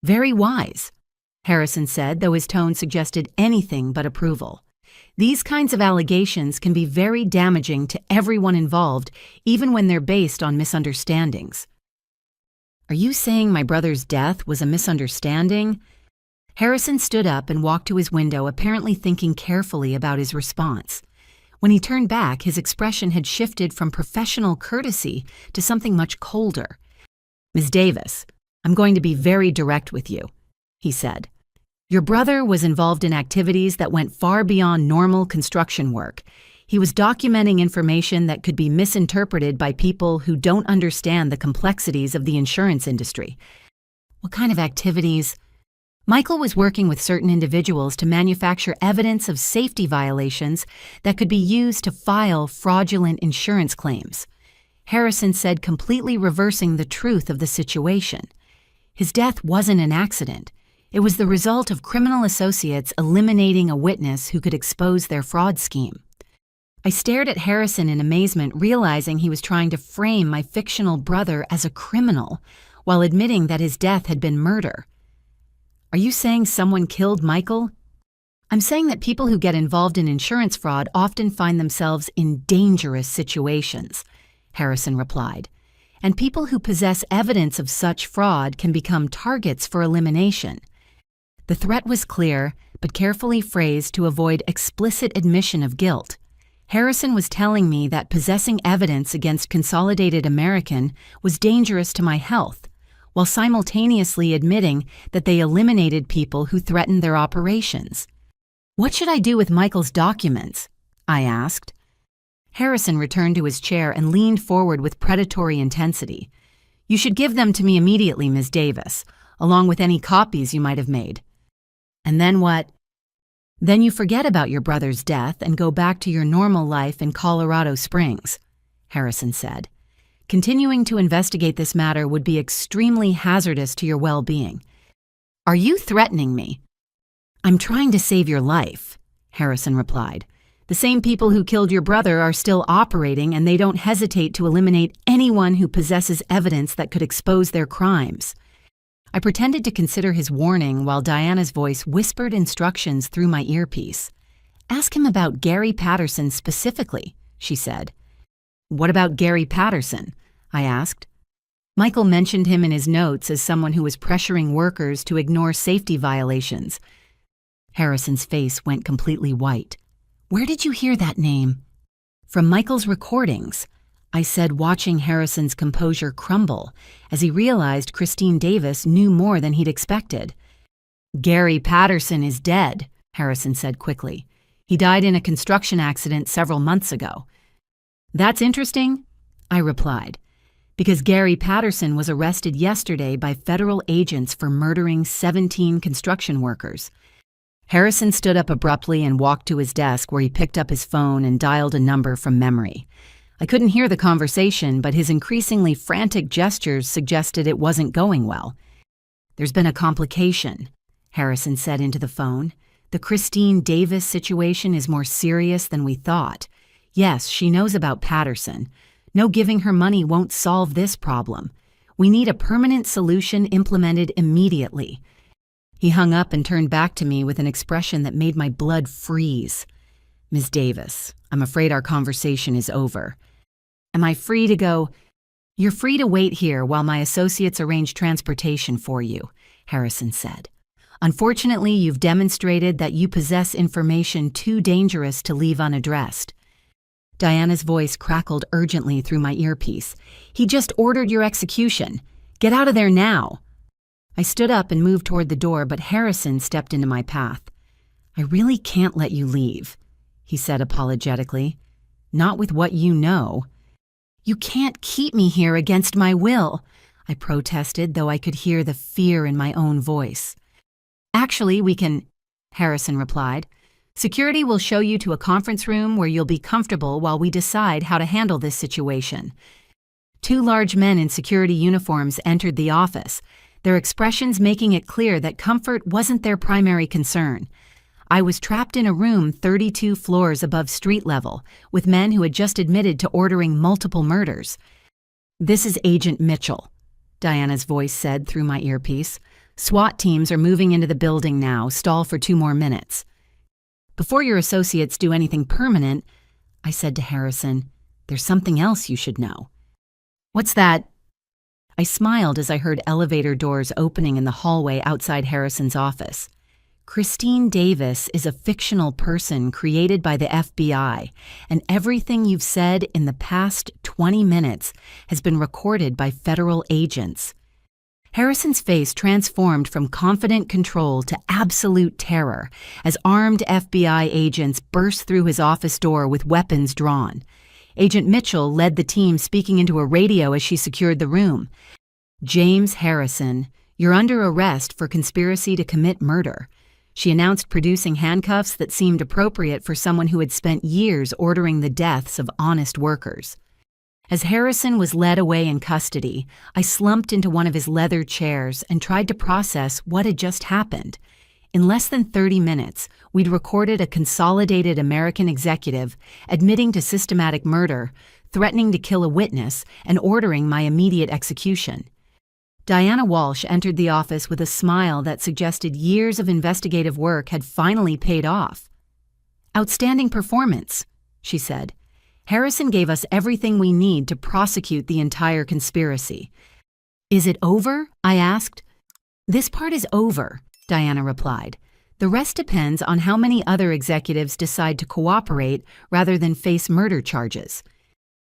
"Very wise," Harrison said, though his tone suggested anything but approval. "These kinds of allegations can be very damaging to everyone involved, even when they're based on misunderstandings." "Are you saying my brother's death was a misunderstanding?" Harrison stood up and walked to his window, apparently thinking carefully about his response. When he turned back, his expression had shifted from professional courtesy to something much colder. "Ms. Davis, I'm going to be very direct with you," he said. "Your brother was involved in activities that went far beyond normal construction work. He was documenting information that could be misinterpreted by people who don't understand the complexities of the insurance industry." "What kind of activities?" Michael was working with certain individuals to manufacture evidence of safety violations that could be used to file fraudulent insurance claims. Harrison said, completely reversing the truth of the situation. His death wasn't an accident. It was the result of criminal associates eliminating a witness who could expose their fraud scheme. I stared at Harrison in amazement, realizing he was trying to frame my fictional brother as a criminal while admitting that his death had been murder. "Are you saying someone killed Michael?" "I'm saying that people who get involved in insurance fraud often find themselves in dangerous situations," Harrison replied. and people who possess evidence of such fraud can become targets for elimination. The threat was clear, but carefully phrased to avoid explicit admission of guilt. Harrison was telling me that possessing evidence against Consolidated American was dangerous to my health, while simultaneously admitting that they eliminated people who threatened their operations. "What should I do with Michael's documents?" I asked. Harrison returned to his chair and leaned forward with predatory intensity. "You should give them to me immediately, Ms. Davis, along with any copies you might have made." "And then what?" "Then you forget about your brother's death and go back to your normal life in Colorado Springs," Harrison said. "Continuing to investigate this matter would be extremely hazardous to your well-being." "Are you threatening me?" "I'm trying to save your life," Harrison replied. "The same people who killed your brother are still operating, and they don't hesitate to eliminate anyone who possesses evidence that could expose their crimes." I pretended to consider his warning while Diana's voice whispered instructions through my earpiece. "Ask him about Gary Patterson specifically," she said. "What about Gary Patterson?" I asked. "Michael mentioned him in his notes as someone who was pressuring workers to ignore safety violations." Harrison's face went completely white. "Where did you hear that name?" "From Michael's recordings," I said, watching Harrison's composure crumble as he realized Christine Davis knew more than he'd expected. "Gary Patterson is dead," Harrison said quickly. "He died in a construction accident several months ago." "That's interesting," I replied, "because Gary Patterson was arrested yesterday by federal agents for murdering 17 construction workers." Harrison stood up abruptly and walked to his desk, where he picked up his phone and dialed a number from memory. I couldn't hear the conversation, but his increasingly frantic gestures suggested it wasn't going well. "There's been a complication," Harrison said into the phone. "The Christine Davis situation is more serious than we thought. Yes, she knows about Patterson. No giving her money won't solve this problem. We need a permanent solution implemented immediately." He hung up and turned back to me with an expression that made my blood freeze. "Ms. Davis, I'm afraid our conversation is over." "Am I free to go?" "You're free to wait here while my associates arrange transportation for you," Harrison said. "Unfortunately, you've demonstrated that you possess information too dangerous to leave unaddressed." Diana's voice crackled urgently through my earpiece. "He just ordered your execution. Get out of there now." I stood up and moved toward the door, but Harrison stepped into my path. "I really can't let you leave," he said apologetically. "Not with what you know." "You can't keep me here against my will," I protested, though I could hear the fear in my own voice. "Actually, we can," Harrison replied. "Security will show you to a conference room where you'll be comfortable while we decide how to handle this situation." Two large men in security uniforms entered the office, their expressions making it clear that comfort wasn't their primary concern. I was trapped in a room 32 floors above street level with men who had just admitted to ordering multiple murders. "This is Agent Mitchell," Diana's voice said through my earpiece. "SWAT teams are moving into the building now. Stall for 2 more minutes." "Before your associates do anything permanent," I said to Harrison, "there's something else you should know." "What's that?" I smiled as I heard elevator doors opening in the hallway outside Harrison's office. "Christine Davis is a fictional person created by the FBI, and everything you've said in the past 20 minutes has been recorded by federal agents." Harrison's face transformed from confident control to absolute terror as armed FBI agents burst through his office door with weapons drawn. Agent Mitchell led the team, speaking into a radio as she secured the room. "James Harrison, you're under arrest for conspiracy to commit murder," she announced, producing handcuffs that seemed appropriate for someone who had spent years ordering the deaths of honest workers. As Harrison was led away in custody, I slumped into one of his leather chairs and tried to process what had just happened. In less than 30 minutes, we'd recorded a Consolidated American executive admitting to systematic murder, threatening to kill a witness, and ordering my immediate execution. Diana Walsh entered the office with a smile that suggested years of investigative work had finally paid off. "Outstanding performance," she said. Harrison gave us everything we need to prosecute the entire conspiracy. Is it over? I asked. This part is over, Diana replied. The rest depends on how many other executives decide to cooperate rather than face murder charges.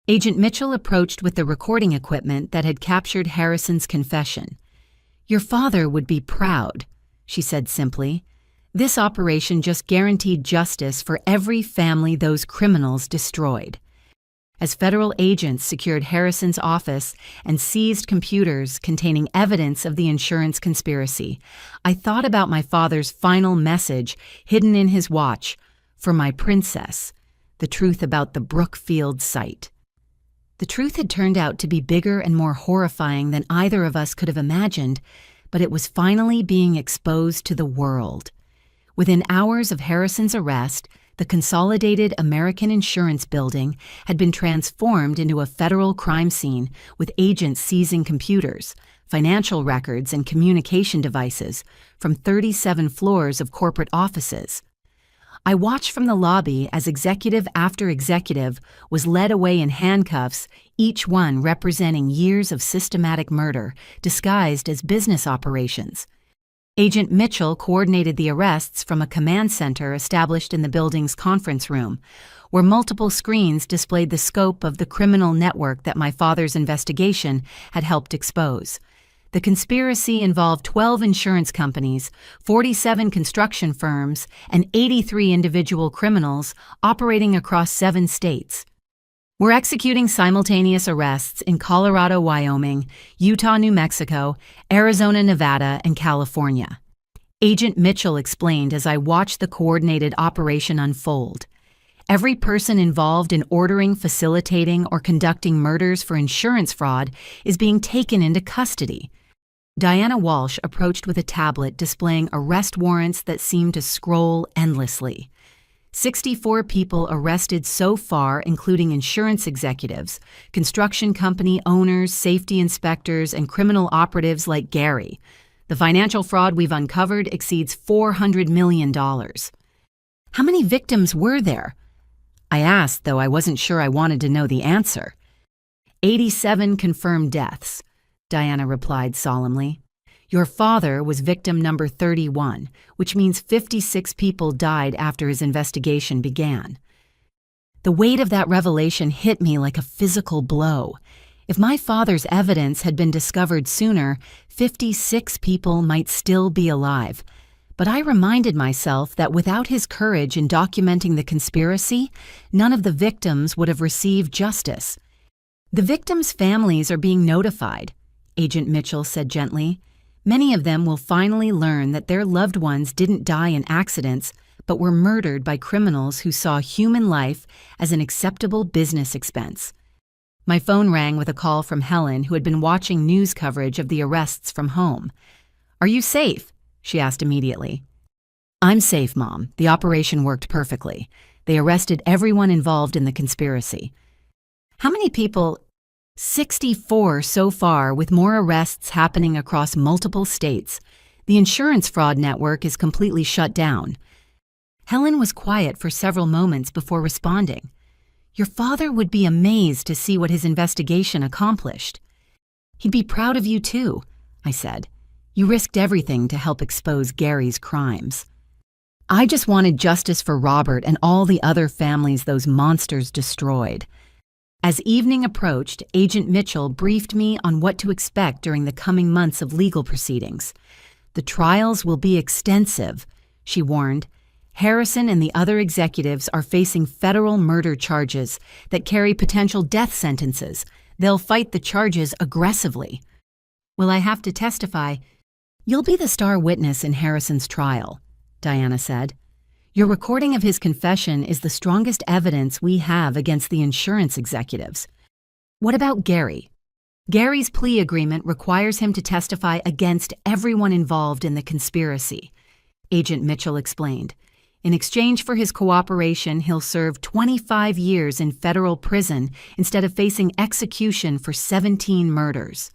Agent Mitchell approached with the recording equipment that had captured Harrison's confession. Your father would be proud, she said simply. This operation just guaranteed justice for every family those criminals destroyed. As federal agents secured Harrison's office and seized computers containing evidence of the insurance conspiracy, I thought about my father's final message hidden in his watch, for my princess, the truth about the Brookfield site. The truth had turned out to be bigger and more horrifying than either of us could have imagined, but it was finally being exposed to the world. Within hours of Harrison's arrest, the Consolidated American Insurance Building had been transformed into a federal crime scene with agents seizing computers, financial records, and communication devices from 37 floors of corporate offices. I watched from the lobby as executive after executive was led away in handcuffs, each one representing years of systematic murder disguised as business operations. Agent Mitchell coordinated the arrests from a command center established in the building's conference room, where multiple screens displayed the scope of the criminal network that my father's investigation had helped expose. The conspiracy involved 12 insurance companies, 47 construction firms, and 83 individual criminals operating across 7 states. We're executing simultaneous arrests in Colorado, Wyoming, Utah, New Mexico, Arizona, Nevada, and California. Agent Mitchell explained as I watched the coordinated operation unfold. Every person involved in ordering, facilitating, or conducting murders for insurance fraud is being taken into custody. Diana Walsh approached with a tablet displaying arrest warrants that seemed to scroll endlessly. 64 people arrested so far, including insurance executives, construction company owners, safety inspectors, and criminal operatives like Gary. The financial fraud we've uncovered exceeds $400 million. How many victims were there? I asked, though I wasn't sure I wanted to know the answer. 87 confirmed deaths, Diana replied solemnly. Your father was victim number 31, which means 56 people died after his investigation began. The weight of that revelation hit me like a physical blow. If my father's evidence had been discovered sooner, 56 people might still be alive. But I reminded myself that without his courage in documenting the conspiracy, none of the victims would have received justice. The victims' families are being notified, Agent Mitchell said gently. Many of them will finally learn that their loved ones didn't die in accidents, but were murdered by criminals who saw human life as an acceptable business expense. My phone rang with a call from Helen, who had been watching news coverage of the arrests from home. Are you safe? She asked immediately. I'm safe, Mom. The operation worked perfectly. They arrested everyone involved in the conspiracy. How many people? 64 so far, with more arrests happening across multiple states. The insurance fraud network is completely shut down. Helen was quiet for several moments before responding. Your father would be amazed to see what his investigation accomplished. He'd be proud of you too, I said. You risked everything to help expose Gary's crimes. I just wanted justice for Robert and all the other families those monsters destroyed. As evening approached, Agent Mitchell briefed me on what to expect during the coming months of legal proceedings. The trials will be extensive, she warned. Harrison and the other executives are facing federal murder charges that carry potential death sentences. They'll fight the charges aggressively. Will I have to testify? You'll be the star witness in Harrison's trial, Diana said. Your recording of his confession is the strongest evidence we have against the insurance executives. What about Gary? Gary's plea agreement requires him to testify against everyone involved in the conspiracy, Agent Mitchell explained. In exchange for his cooperation, he'll serve 25 years in federal prison instead of facing execution for 17 murders.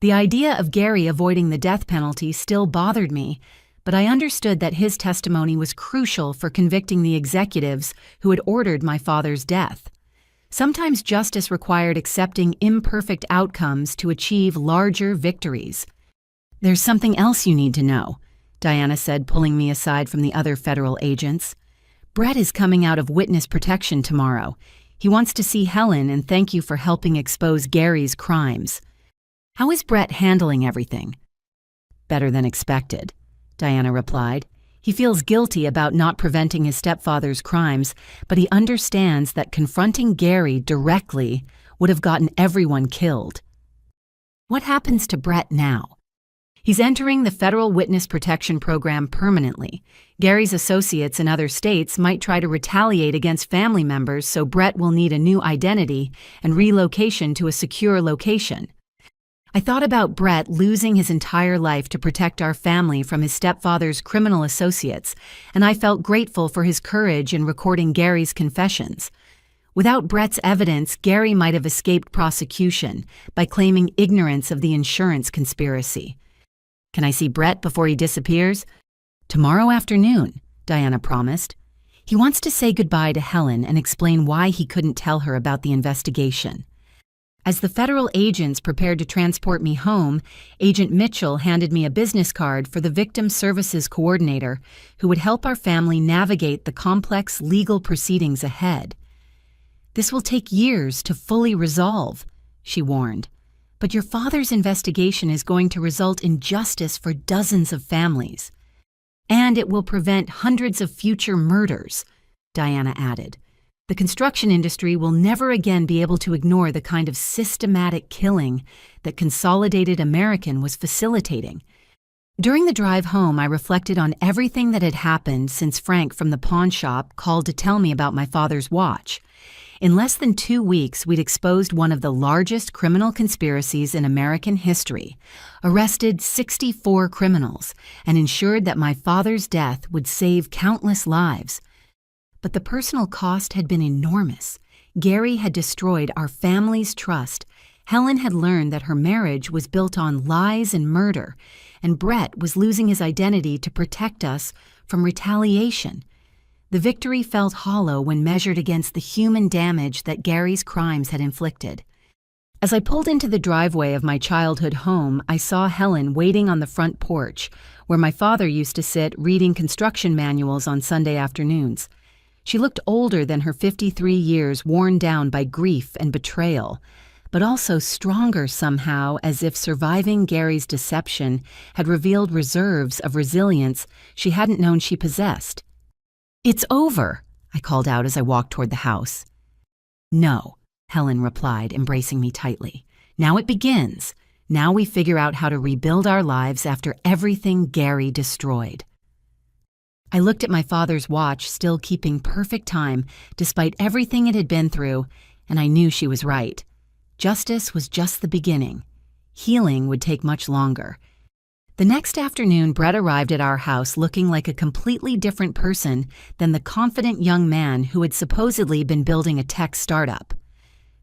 The idea of Gary avoiding the death penalty still bothered me, but I understood that his testimony was crucial for convicting the executives who had ordered my father's death. Sometimes justice required accepting imperfect outcomes to achieve larger victories. "There's something else you need to know," Diana said, pulling me aside from the other federal agents. "Brett is coming out of witness protection tomorrow. He wants to see Helen and thank you for helping expose Gary's crimes." "How is Brett handling everything?" "Better than expected," Diana replied. "He feels guilty about not preventing his stepfather's crimes, but he understands that confronting Gary directly would have gotten everyone killed." "What happens to Brett now?" "He's entering the federal witness protection program permanently. Gary's associates in other states might try to retaliate against family members, so Brett will need a new identity and relocation to a secure location." I thought about Brett losing his entire life to protect our family from his stepfather's criminal associates, and I felt grateful for his courage in recording Gary's confessions. Without Brett's evidence, Gary might have escaped prosecution by claiming ignorance of the insurance conspiracy. "Can I see Brett before he disappears?" "Tomorrow afternoon," Diana promised. "He wants to say goodbye to Helen and explain why he couldn't tell her about the investigation." As the federal agents prepared to transport me home, Agent Mitchell handed me a business card for the Victim Services Coordinator, who would help our family navigate the complex legal proceedings ahead. "This will take years to fully resolve," she warned. "But your father's investigation is going to result in justice for dozens of families. And it will prevent hundreds of future murders," Diana added. "The construction industry will never again be able to ignore the kind of systematic killing that Consolidated American was facilitating." During the drive home, I reflected on everything that had happened since Frank from the pawn shop called to tell me about my father's watch. In less than 2 weeks, we'd exposed one of the largest criminal conspiracies in American history, arrested 64 criminals, and ensured that my father's death would save countless lives. But the personal cost had been enormous. Gary had destroyed our family's trust. Helen had learned that her marriage was built on lies and murder, and Brett was losing his identity to protect us from retaliation. The victory felt hollow when measured against the human damage that Gary's crimes had inflicted. As I pulled into the driveway of my childhood home, I saw Helen waiting on the front porch, where my father used to sit reading construction manuals on Sunday afternoons. She looked older than her 53 years, worn down by grief and betrayal, but also stronger somehow, as if surviving Gary's deception had revealed reserves of resilience she hadn't known she possessed. "It's over," I called out as I walked toward the house. "No," Helen replied, embracing me tightly. "Now it begins. Now we figure out how to rebuild our lives after everything Gary destroyed." I looked at my father's watch, still keeping perfect time despite everything it had been through, and I knew she was right. Justice was just the beginning. Healing would take much longer. The next afternoon, Brett arrived at our house looking like a completely different person than the confident young man who had supposedly been building a tech startup.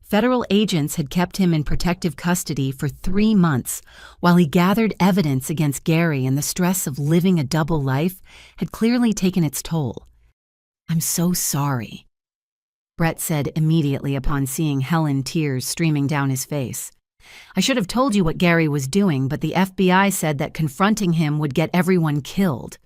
Federal agents had kept him in protective custody for 3 months while he gathered evidence against Gary, and the stress of living a double life had clearly taken its toll. "I'm so sorry," Brett said immediately upon seeing Helen, tears streaming down his face. "I should have told you what Gary was doing, but the FBI said that confronting him would get everyone killed."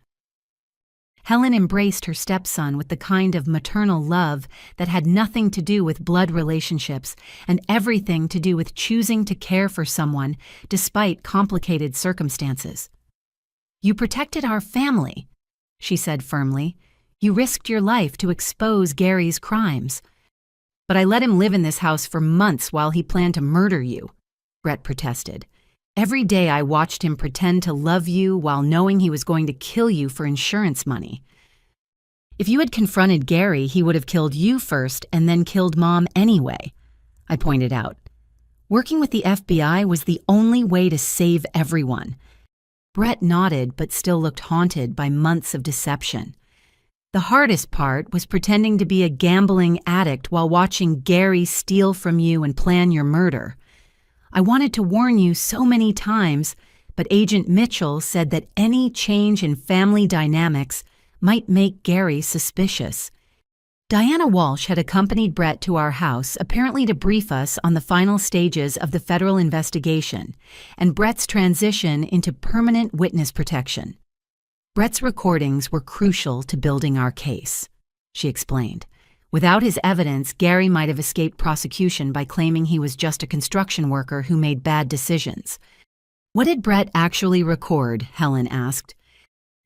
Helen embraced her stepson with the kind of maternal love that had nothing to do with blood relationships and everything to do with choosing to care for someone despite complicated circumstances. "You protected our family," she said firmly. "You risked your life to expose Gary's crimes." "But I let him live in this house for months while he planned to murder you," Brett protested. "Every day I watched him pretend to love you while knowing he was going to kill you for insurance money." "If you had confronted Gary, he would have killed you first and then killed Mom anyway," I pointed out. "Working with the FBI was the only way to save everyone." Brett nodded but still looked haunted by months of deception. "The hardest part was pretending to be a gambling addict while watching Gary steal from you and plan your murder. I wanted to warn you so many times, but Agent Mitchell said that any change in family dynamics might make Gary suspicious." Diana Walsh had accompanied Brett to our house, apparently to brief us on the final stages of the federal investigation and Brett's transition into permanent witness protection. Brett's recordings were crucial to building our case, she explained. Without his evidence, Gary might have escaped prosecution by claiming he was just a construction worker who made bad decisions. What did Brett actually record? Helen asked.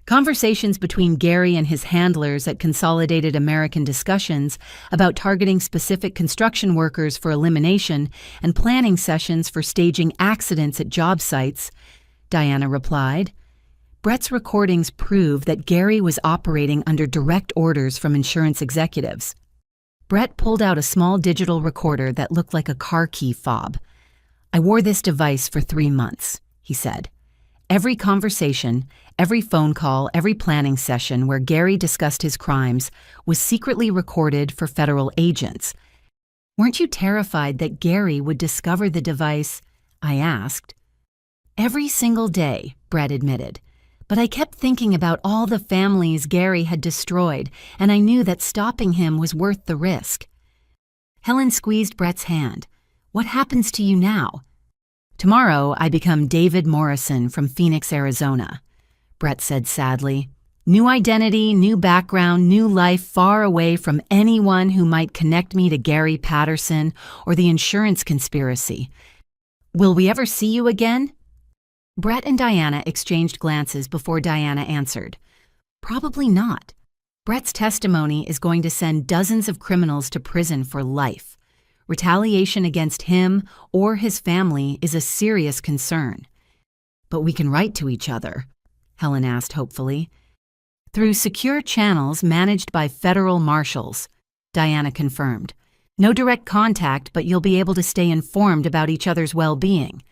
Conversations between Gary and his handlers at Consolidated American discussions about targeting specific construction workers for elimination and planning sessions for staging accidents at job sites, Diana replied. Brett's recordings prove that Gary was operating under direct orders from insurance executives. Brett pulled out a small digital recorder that looked like a car key fob. I wore this device for 3 months, he said. Every conversation, every phone call, every planning session where Gary discussed his crimes was secretly recorded for federal agents. Weren't you terrified that Gary would discover the device? I asked. Every single day, Brett admitted. But I kept thinking about all the families Gary had destroyed, and I knew that stopping him was worth the risk. Helen squeezed Brett's hand. What happens to you now? Tomorrow, I become David Morrison from Phoenix, Arizona, Brett said sadly. New identity, new background, new life far away from anyone who might connect me to Gary Patterson or the insurance conspiracy. Will we ever see you again? Brett and Diana exchanged glances before Diana answered. Probably not. Brett's testimony is going to send dozens of criminals to prison for life. Retaliation against him or his family is a serious concern. But we can write to each other, Helen asked hopefully. Through secure channels managed by federal marshals, Diana confirmed. No direct contact, but you'll be able to stay informed about each other's well-being.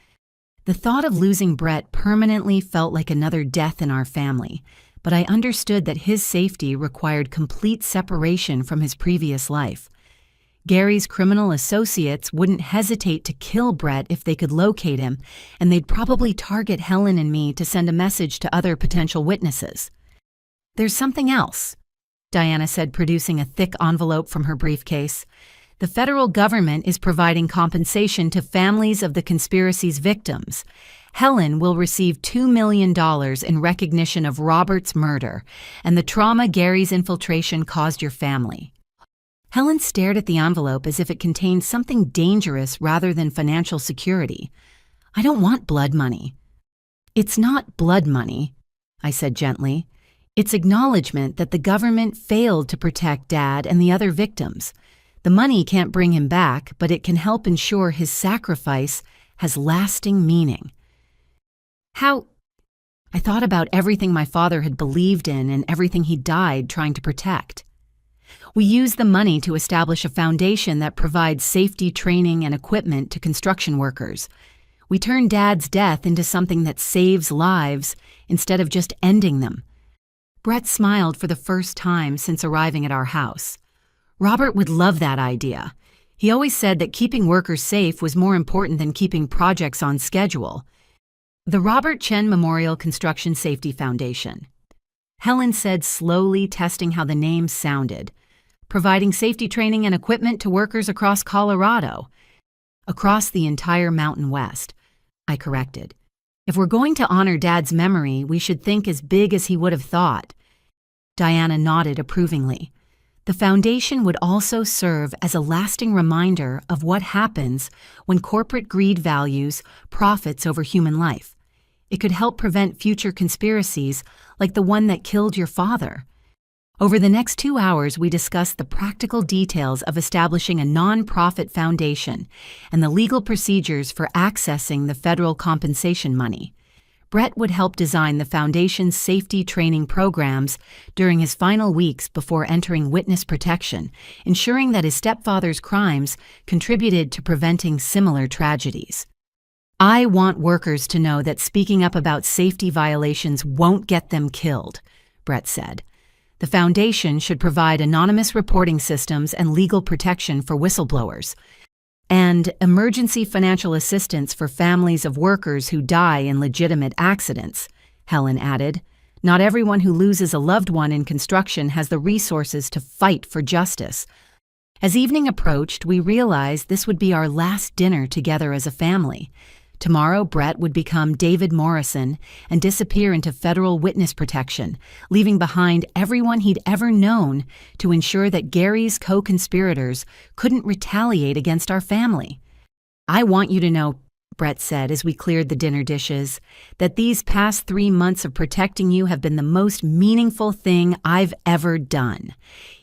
The thought of losing Brett permanently felt like another death in our family, but I understood that his safety required complete separation from his previous life. Gary's criminal associates wouldn't hesitate to kill Brett if they could locate him, and they'd probably target Helen and me to send a message to other potential witnesses. There's something else, Diana said, producing a thick envelope from her briefcase. The federal government is providing compensation to families of the conspiracy's victims. Helen will receive $2 million in recognition of Robert's murder and the trauma Gary's infiltration caused your family. Helen stared at the envelope as if it contained something dangerous rather than financial security. I don't want blood money. It's not blood money, I said gently. It's acknowledgement that the government failed to protect Dad and the other victims. The money can't bring him back, but it can help ensure his sacrifice has lasting meaning. How? I thought about everything my father had believed in and everything he died trying to protect. We use the money to establish a foundation that provides safety training and equipment to construction workers. We turn Dad's death into something that saves lives instead of just ending them. Brett smiled for the first time since arriving at our house. Robert would love that idea. He always said that keeping workers safe was more important than keeping projects on schedule. The Robert Chen Memorial Construction Safety Foundation. Helen said slowly, testing how the name sounded. Providing safety training and equipment to workers across Colorado. Across the entire Mountain West, I corrected. If we're going to honor Dad's memory, we should think as big as he would have thought. Diana nodded approvingly. The foundation would also serve as a lasting reminder of what happens when corporate greed values profits over human life. It could help prevent future conspiracies like the one that killed your father. Over the next 2 hours, we discussed the practical details of establishing a non-profit foundation and the legal procedures for accessing the federal compensation money. Brett would help design the foundation's safety training programs during his final weeks before entering witness protection, ensuring that his stepfather's crimes contributed to preventing similar tragedies. I want workers to know that speaking up about safety violations won't get them killed, Brett said. The foundation should provide anonymous reporting systems and legal protection for whistleblowers, and emergency financial assistance for families of workers who die in legitimate accidents, Helen added. Not everyone who loses a loved one in construction has the resources to fight for justice. As evening approached, we realized this would be our last dinner together as a family. Tomorrow, Brett would become David Morrison and disappear into federal witness protection, leaving behind everyone he'd ever known to ensure that Gary's co-conspirators couldn't retaliate against our family. "I want you to know," Brett said as we cleared the dinner dishes, "that these past 3 months of protecting you have been the most meaningful thing I've ever done.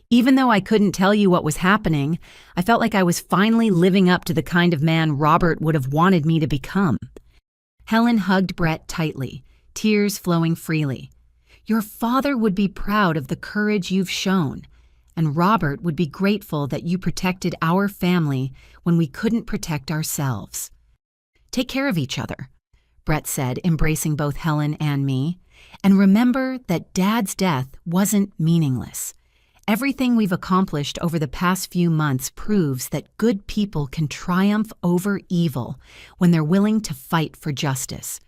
Even though I couldn't tell you what was happening, I felt like I was finally living up to the kind of man Robert would have wanted me to become." Helen hugged Brett tightly, tears flowing freely. "Your father would be proud of the courage you've shown, and Robert would be grateful that you protected our family when we couldn't protect ourselves. Take care of each other," Brett said, embracing both Helen and me. "And remember that Dad's death wasn't meaningless. Everything we've accomplished over the past few months proves that good people can triumph over evil when they're willing to fight for justice."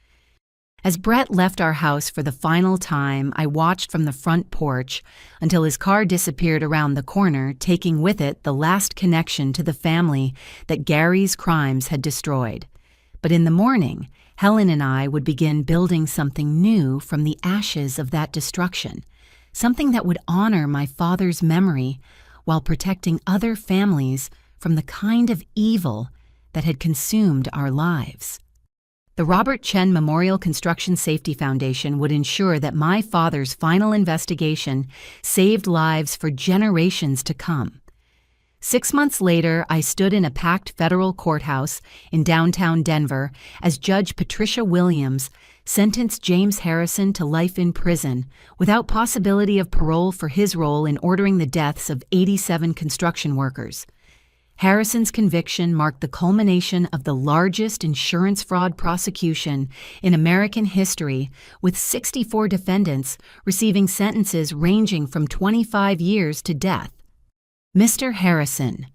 As Brett left our house for the final time, I watched from the front porch until his car disappeared around the corner, taking with it the last connection to the family that Gary's crimes had destroyed. But in the morning, Helen and I would begin building something new from the ashes of that destruction. Something that would honor my father's memory while protecting other families from the kind of evil that had consumed our lives. The Robert Chen Memorial Construction Safety Foundation would ensure that my father's final investigation saved lives for generations to come. 6 months later, I stood in a packed federal courthouse in downtown Denver as Judge Patricia Williams sentenced James Harrison to life in prison without possibility of parole for his role in ordering the deaths of 87 construction workers. Harrison's conviction marked the culmination of the largest insurance fraud prosecution in American history, with 64 defendants receiving sentences ranging from 25 years to death. "Mr. Harrison,"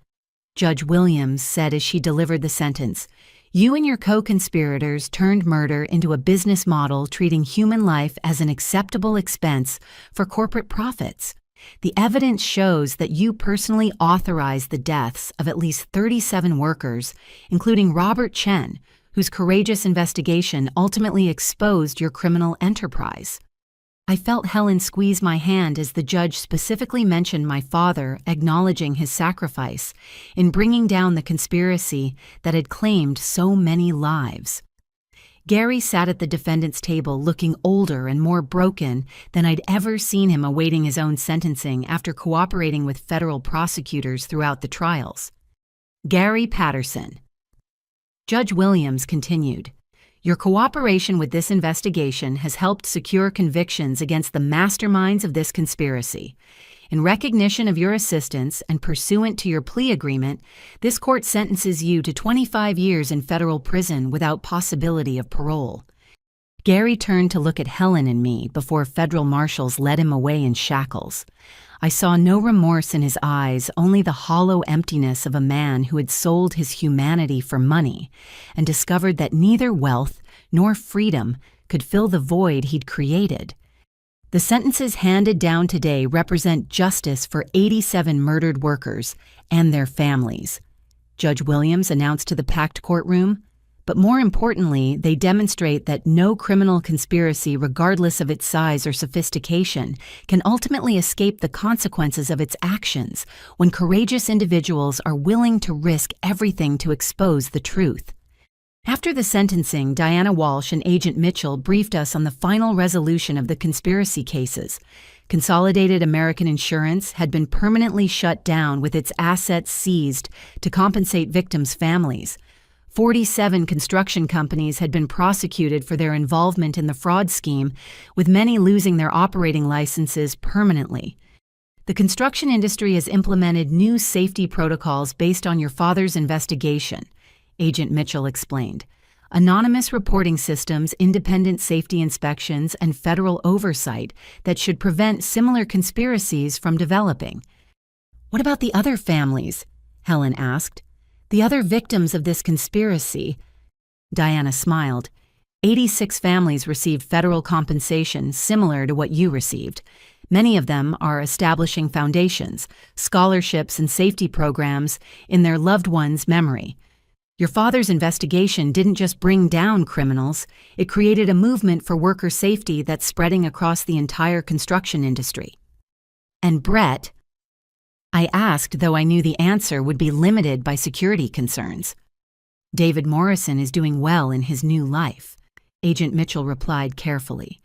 Judge Williams said as she delivered the sentence, "you and your co-conspirators turned murder into a business model treating human life as an acceptable expense for corporate profits. The evidence shows that you personally authorized the deaths of at least 37 workers, including Robert Chen, whose courageous investigation ultimately exposed your criminal enterprise." I felt Helen squeeze my hand as the judge specifically mentioned my father, acknowledging his sacrifice in bringing down the conspiracy that had claimed so many lives. Gary sat at the defendant's table looking older and more broken than I'd ever seen him awaiting his own sentencing after cooperating with federal prosecutors throughout the trials. "Gary Patterson." Judge Williams continued, "Your cooperation with this investigation has helped secure convictions against the masterminds of this conspiracy. In recognition of your assistance and pursuant to your plea agreement, this court sentences you to 25 years in federal prison without possibility of parole." Gary turned to look at Helen and me before federal marshals led him away in shackles. I saw no remorse in his eyes, only the hollow emptiness of a man who had sold his humanity for money and discovered that neither wealth nor freedom could fill the void he'd created. The sentences handed down today represent justice for 87 murdered workers and their families, Judge Williams announced to the packed courtroom. But more importantly, they demonstrate that no criminal conspiracy, regardless of its size or sophistication, can ultimately escape the consequences of its actions when courageous individuals are willing to risk everything to expose the truth. After the sentencing, Diana Walsh and Agent Mitchell briefed us on the final resolution of the conspiracy cases. Consolidated American Insurance had been permanently shut down with its assets seized to compensate victims' families. 47 construction companies had been prosecuted for their involvement in the fraud scheme, with many losing their operating licenses permanently. The construction industry has implemented new safety protocols based on your father's investigation, Agent Mitchell explained. Anonymous reporting systems, independent safety inspections, and federal oversight that should prevent similar conspiracies from developing. "What about the other families?" Helen asked. "The other victims of this conspiracy?" Diana smiled. 86 families received federal compensation similar to what you received. Many of them are establishing foundations, scholarships, and safety programs in their loved ones' memory. Your father's investigation didn't just bring down criminals, it created a movement for worker safety that's spreading across the entire construction industry. And Brett, I asked, though I knew the answer would be limited by security concerns. David Morrison is doing well in his new life, Agent Mitchell replied carefully.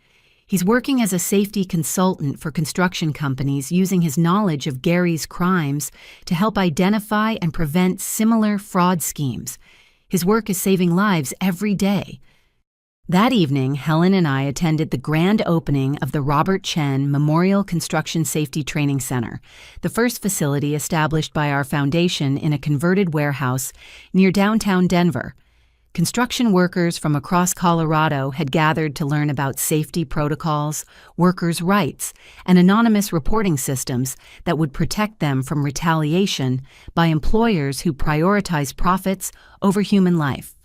He's working as a safety consultant for construction companies using his knowledge of Gary's crimes to help identify and prevent similar fraud schemes. His work is saving lives every day. That evening, Helen and I attended the grand opening of the Robert Chen Memorial Construction Safety Training Center, the first facility established by our foundation in a converted warehouse near downtown Denver. Construction workers from across Colorado had gathered to learn about safety protocols, workers' rights, and anonymous reporting systems that would protect them from retaliation by employers who prioritize profits over human life.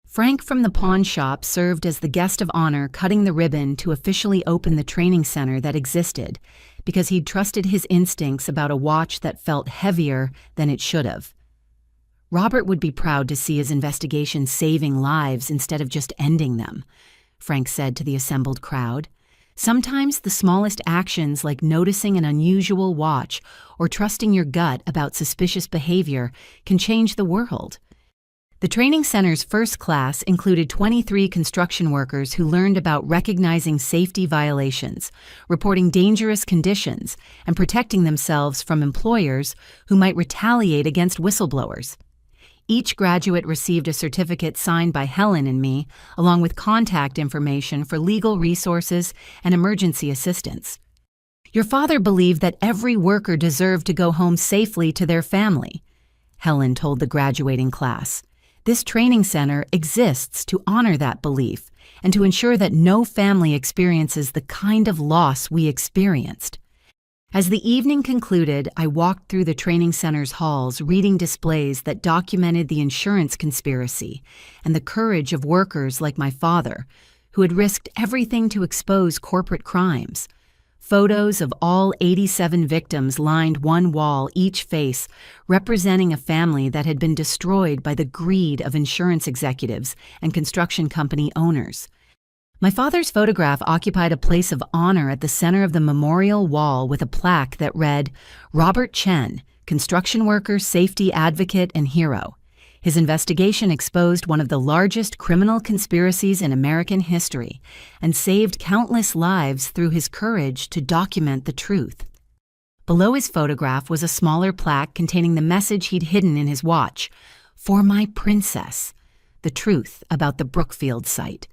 Frank from the pawn shop served as the guest of honor, cutting the ribbon to officially open the training center that existed because he'd trusted his instincts about a watch that felt heavier than it should have. Robert would be proud to see his investigation saving lives instead of just ending them, Frank said to the assembled crowd. Sometimes the smallest actions, like noticing an unusual watch or trusting your gut about suspicious behavior, can change the world. The training center's first class included 23 construction workers who learned about recognizing safety violations, reporting dangerous conditions, and protecting themselves from employers who might retaliate against whistleblowers. Each graduate received a certificate signed by Helen and me, along with contact information for legal resources and emergency assistance. Your father believed that every worker deserved to go home safely to their family, Helen told the graduating class. This training center exists to honor that belief and to ensure that no family experiences the kind of loss we experienced. As the evening concluded, I walked through the training center's halls, reading displays that documented the insurance conspiracy and the courage of workers like my father, who had risked everything to expose corporate crimes. Photos of all 87 victims lined one wall, each face representing a family that had been destroyed by the greed of insurance executives and construction company owners. My father's photograph occupied a place of honor at the center of the memorial wall with a plaque that read, "Robert Chen, construction worker, safety advocate, and hero. His investigation exposed one of the largest criminal conspiracies in American history and saved countless lives through his courage to document the truth." Below his photograph was a smaller plaque containing the message he'd hidden in his watch, "For my princess," the truth about the Brookfield site.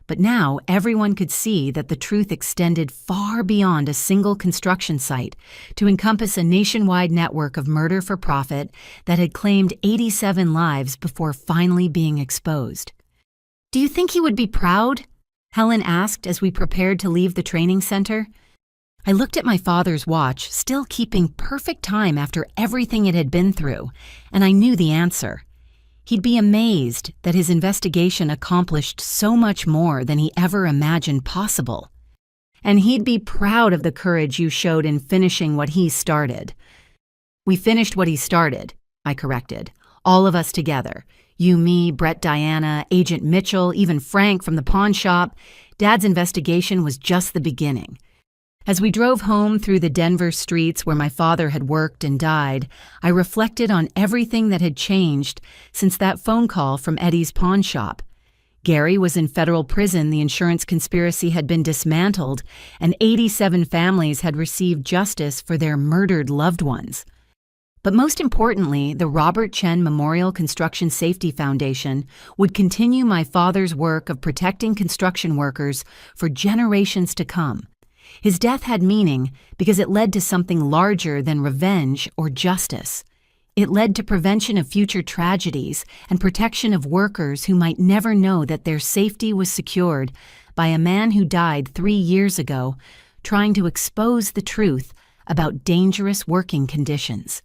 But now everyone could see that the truth extended far beyond a single construction site to encompass a nationwide network of murder for profit that had claimed 87 lives before finally being exposed. "Do you think he would be proud?" Helen asked as we prepared to leave the training center. I looked at my father's watch, still keeping perfect time after everything it had been through, and I knew the answer. He'd be amazed that his investigation accomplished so much more than he ever imagined possible. And he'd be proud of the courage you showed in finishing what he started. "We finished what he started," I corrected. "All of us together. You, me, Brett, Diana, Agent Mitchell, even Frank from the pawn shop. Dad's investigation was just the beginning." As we drove home through the Denver streets where my father had worked and died, I reflected on everything that had changed since that phone call from Eddie's pawn shop. Gary was in federal prison, the insurance conspiracy had been dismantled, and 87 families had received justice for their murdered loved ones. But most importantly, the Robert Chen Memorial Construction Safety Foundation would continue my father's work of protecting construction workers for generations to come. His death had meaning because it led to something larger than revenge or justice. It led to prevention of future tragedies and protection of workers who might never know that their safety was secured by a man who died 3 years ago trying to expose the truth about dangerous working conditions.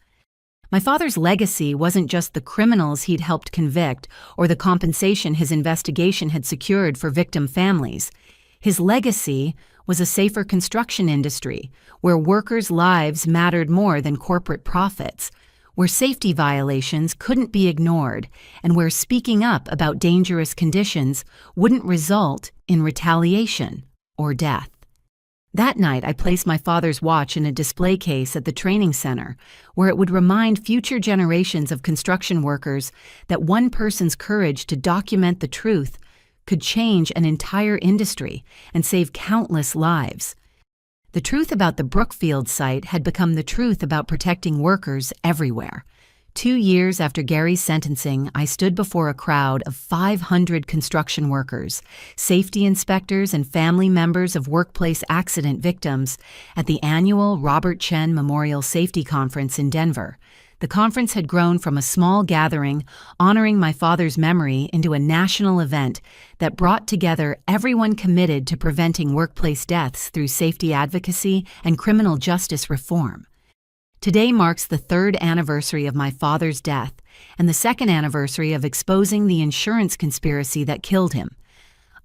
My father's legacy wasn't just the criminals he'd helped convict or the compensation his investigation had secured for victim families. His legacy was a safer construction industry where workers' lives mattered more than corporate profits, where safety violations couldn't be ignored, and where speaking up about dangerous conditions wouldn't result in retaliation or death. That night, I placed my father's watch in a display case at the training center, where it would remind future generations of construction workers that one person's courage to document the truth could change an entire industry and save countless lives. The truth about the Brookfield site had become the truth about protecting workers everywhere. 2 years after Gary's sentencing, I stood before a crowd of 500 construction workers, safety inspectors, and family members of workplace accident victims at the annual Robert Chen Memorial Safety Conference in Denver. The conference had grown from a small gathering honoring my father's memory into a national event that brought together everyone committed to preventing workplace deaths through safety advocacy and criminal justice reform. Today marks the 3rd anniversary of my father's death and the 2nd anniversary of exposing the insurance conspiracy that killed him.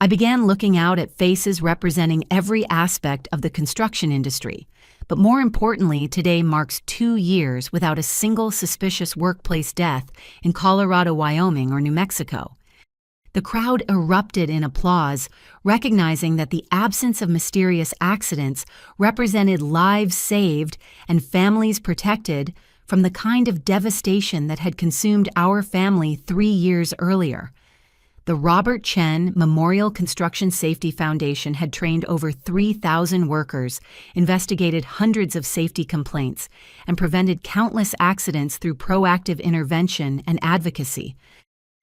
I began looking out at faces representing every aspect of the construction industry, but more importantly, today marks 2 years without a single suspicious workplace death in Colorado, Wyoming, or New Mexico. The crowd erupted in applause, recognizing that the absence of mysterious accidents represented lives saved and families protected from the kind of devastation that had consumed our family 3 years earlier. The Robert Chen Memorial Construction Safety Foundation had trained over 3,000 workers, investigated hundreds of safety complaints, and prevented countless accidents through proactive intervention and advocacy.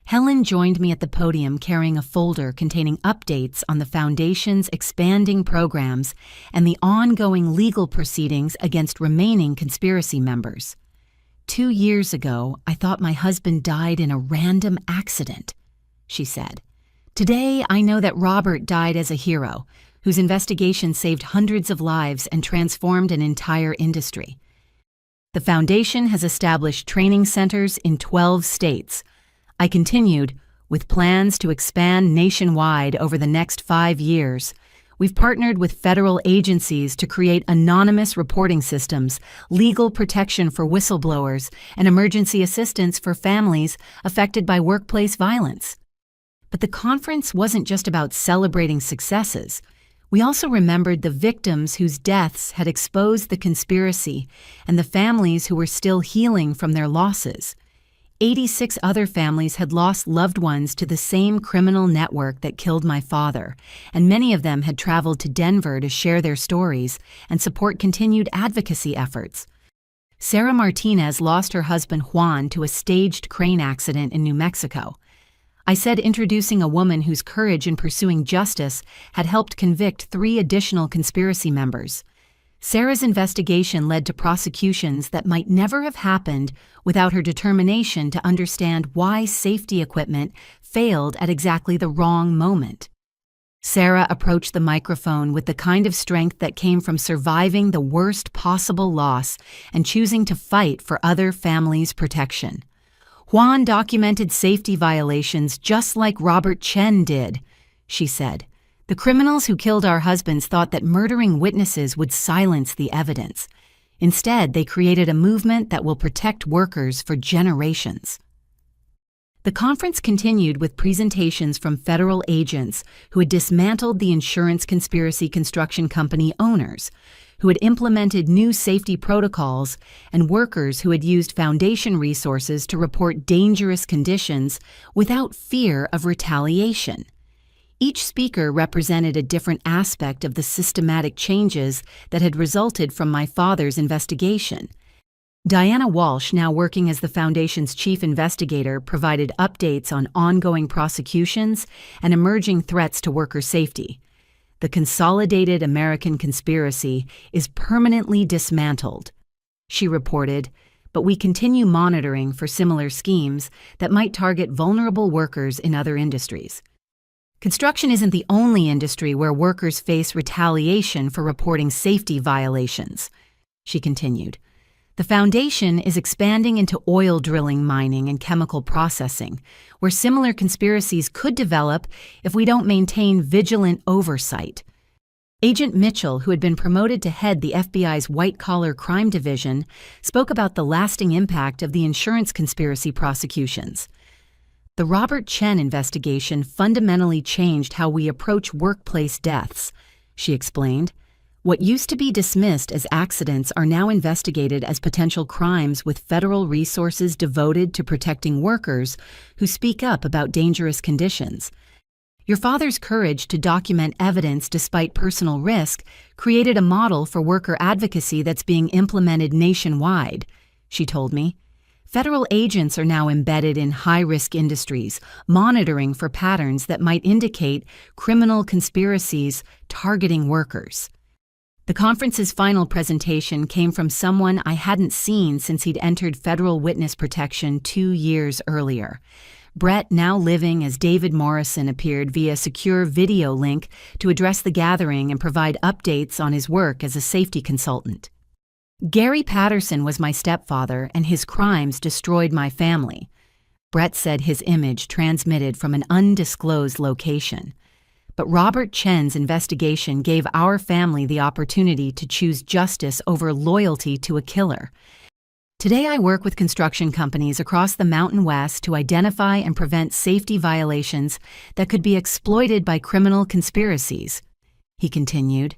Helen joined me at the podium carrying a folder containing updates on the Foundation's expanding programs and the ongoing legal proceedings against remaining conspiracy members. 2 years ago, I thought my husband died in a random accident, she said. Today, I know that Robert died as a hero, whose investigation saved hundreds of lives and transformed an entire industry. The Foundation has established training centers in 12 states. I continued, with plans to expand nationwide over the next 5 years. We've partnered with federal agencies to create anonymous reporting systems, legal protection for whistleblowers, and emergency assistance for families affected by workplace violence. But the conference wasn't just about celebrating successes. We also remembered the victims whose deaths had exposed the conspiracy and the families who were still healing from their losses. 86 other families had lost loved ones to the same criminal network that killed my father, and many of them had traveled to Denver to share their stories and support continued advocacy efforts. Sarah Martinez lost her husband Juan to a staged crane accident in New Mexico. I said introducing a woman whose courage in pursuing justice had helped convict 3 additional conspiracy members. Sarah's investigation led to prosecutions that might never have happened without her determination to understand why safety equipment failed at exactly the wrong moment. Sarah approached the microphone with the kind of strength that came from surviving the worst possible loss and choosing to fight for other families' protection. Juan documented safety violations just like Robert Chen did, she said. The criminals who killed our husbands thought that murdering witnesses would silence the evidence. Instead, they created a movement that will protect workers for generations. The conference continued with presentations from federal agents who had dismantled the insurance conspiracy construction company owners, who had implemented new safety protocols, and workers who had used Foundation resources to report dangerous conditions without fear of retaliation. Each speaker represented a different aspect of the systematic changes that had resulted from my father's investigation. Diana Walsh, now working as the Foundation's chief investigator, provided updates on ongoing prosecutions and emerging threats to worker safety. The consolidated American conspiracy is permanently dismantled, she reported, but we continue monitoring for similar schemes that might target vulnerable workers in other industries. Construction isn't the only industry where workers face retaliation for reporting safety violations, she continued. The foundation is expanding into oil drilling, mining, and chemical processing, where similar conspiracies could develop if we don't maintain vigilant oversight. Agent Mitchell, who had been promoted to head the FBI's white-collar crime division, spoke about the lasting impact of the insurance conspiracy prosecutions. The Robert Chen investigation fundamentally changed how we approach workplace deaths, she explained. What used to be dismissed as accidents are now investigated as potential crimes, with federal resources devoted to protecting workers who speak up about dangerous conditions. Your father's courage to document evidence despite personal risk created a model for worker advocacy that's being implemented nationwide, she told me. Federal agents are now embedded in high-risk industries, monitoring for patterns that might indicate criminal conspiracies targeting workers. The conference's final presentation came from someone I hadn't seen since he'd entered federal witness protection 2 years earlier. Brett, now living as David Morrison, appeared via secure video link to address the gathering and provide updates on his work as a safety consultant. Gary Patterson was my stepfather, and his crimes destroyed my family. Brett said, his image transmitted from an undisclosed location. But Robert Chen's investigation gave our family the opportunity to choose justice over loyalty to a killer. Today I work with construction companies across the Mountain West to identify and prevent safety violations that could be exploited by criminal conspiracies, he continued.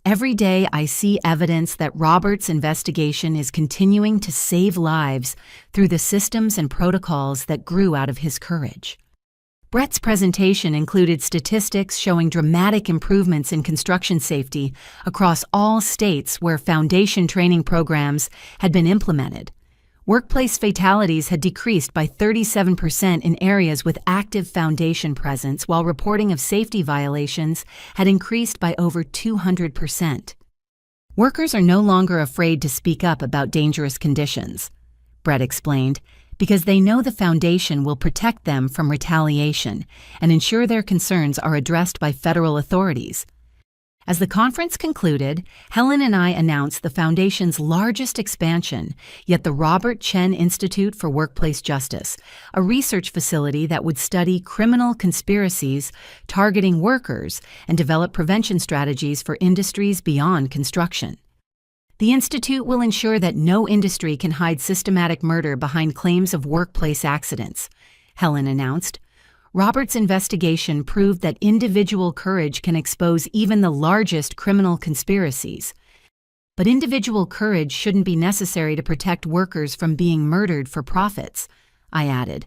Every day I see evidence that Robert's investigation is continuing to save lives through the systems and protocols that grew out of his courage. Brett's presentation included statistics showing dramatic improvements in construction safety across all states where foundation training programs had been implemented. Workplace fatalities had decreased by 37% in areas with active foundation presence, while reporting of safety violations had increased by over 200%. Workers are no longer afraid to speak up about dangerous conditions, Brett explained, because they know the foundation will protect them from retaliation and ensure their concerns are addressed by federal authorities. As the conference concluded, Helen and I announced the foundation's largest expansion, yet the Robert Chen Institute for Workplace Justice, a research facility that would study criminal conspiracies targeting workers and develop prevention strategies for industries beyond construction. The Institute will ensure that no industry can hide systematic murder behind claims of workplace accidents, Helen announced. Robert's investigation proved that individual courage can expose even the largest criminal conspiracies. But individual courage shouldn't be necessary to protect workers from being murdered for profits, I added.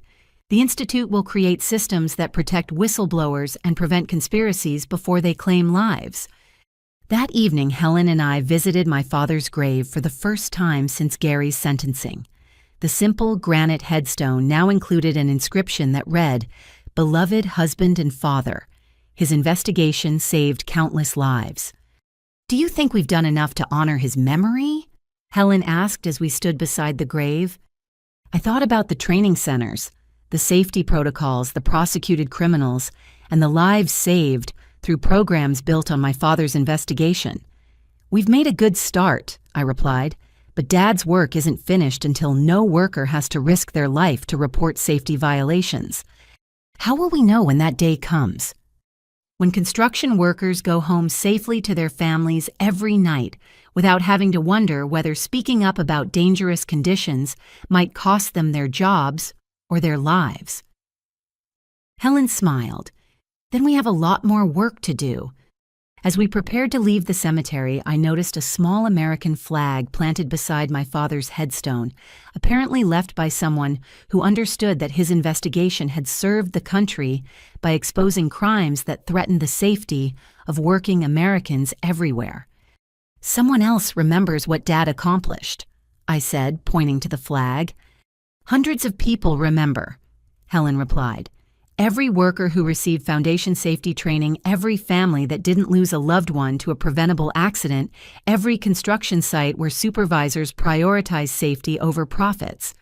The Institute will create systems that protect whistleblowers and prevent conspiracies before they claim lives. That evening, Helen and I visited my father's grave for the first time since Gary's sentencing. The simple granite headstone now included an inscription that read, "Beloved husband and father. His investigation saved countless lives." "Do you think we've done enough to honor his memory?" Helen asked as we stood beside the grave. I thought about the training centers, the safety protocols, the prosecuted criminals, and the lives saved through programs built on my father's investigation. "We've made a good start," I replied, "but Dad's work isn't finished until no worker has to risk their life to report safety violations. How will we know when that day comes?" When construction workers go home safely to their families every night without having to wonder whether speaking up about dangerous conditions might cost them their jobs or their lives. Helen smiled. "Then we have a lot more work to do." As we prepared to leave the cemetery, I noticed a small American flag planted beside my father's headstone, apparently left by someone who understood that his investigation had served the country by exposing crimes that threatened the safety of working Americans everywhere. "Someone else remembers what Dad accomplished," I said, pointing to the flag. "Hundreds of people remember," Helen replied. "Every worker who received foundation safety training, every family that didn't lose a loved one to a preventable accident, every construction site where supervisors prioritized safety over profits."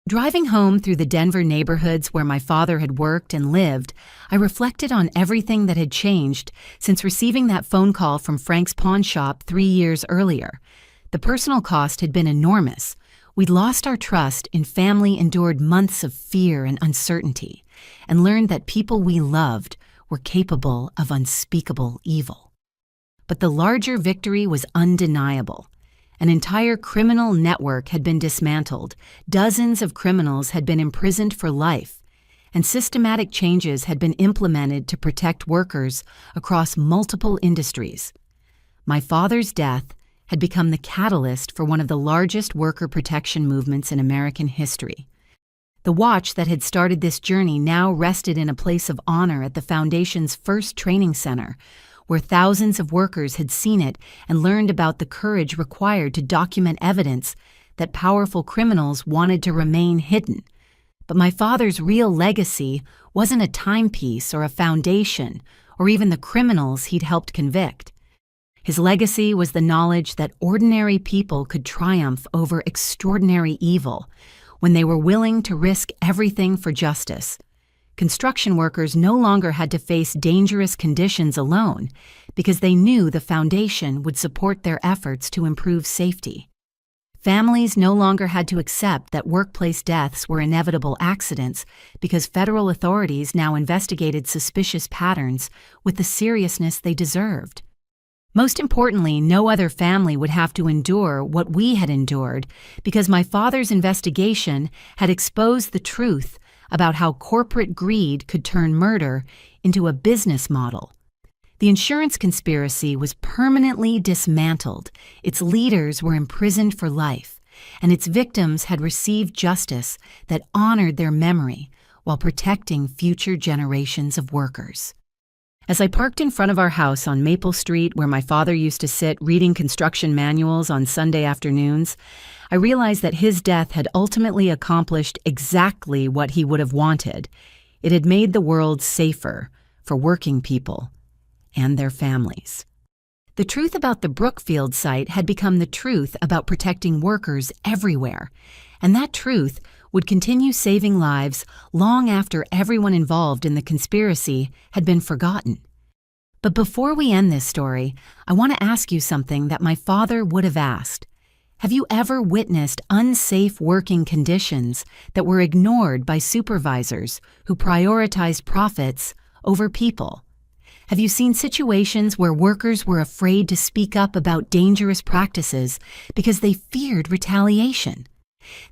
Driving home through the Denver neighborhoods where my father had worked and lived, I reflected on everything that had changed since receiving that phone call from Frank's pawn shop 3 years earlier. The personal cost had been enormous. We'd lost our trust in family, endured months of fear and uncertainty, and learned that people we loved were capable of unspeakable evil. But the larger victory was undeniable. An entire criminal network had been dismantled, dozens of criminals had been imprisoned for life, and systematic changes had been implemented to protect workers across multiple industries. My father's death had become the catalyst for one of the largest worker protection movements in American history. The watch that had started this journey now rested in a place of honor at the Foundation's first training center, where thousands of workers had seen it and learned about the courage required to document evidence that powerful criminals wanted to remain hidden. But my father's real legacy wasn't a timepiece or a foundation or even the criminals he'd helped convict. His legacy was the knowledge that ordinary people could triumph over extraordinary evil when they were willing to risk everything for justice. Construction workers no longer had to face dangerous conditions alone because they knew the Foundation would support their efforts to improve safety. Families no longer had to accept that workplace deaths were inevitable accidents because federal authorities now investigated suspicious patterns with the seriousness they deserved. Most importantly, no other family would have to endure what we had endured because my father's investigation had exposed the truth about how corporate greed could turn murder into a business model. The insurance conspiracy was permanently dismantled, its leaders were imprisoned for life, and its victims had received justice that honored their memory while protecting future generations of workers. As I parked in front of our house on Maple Street, where my father used to sit reading construction manuals on Sunday afternoons, I realized that his death had ultimately accomplished exactly what he would have wanted. It had made the world safer for working people and their families. The truth about the Brookfield site had become the truth about protecting workers everywhere, and that truth would continue saving lives long after everyone involved in the conspiracy had been forgotten. But before we end this story, I want to ask you something that my father would have asked. Have you ever witnessed unsafe working conditions that were ignored by supervisors who prioritized profits over people? Have you seen situations where workers were afraid to speak up about dangerous practices because they feared retaliation?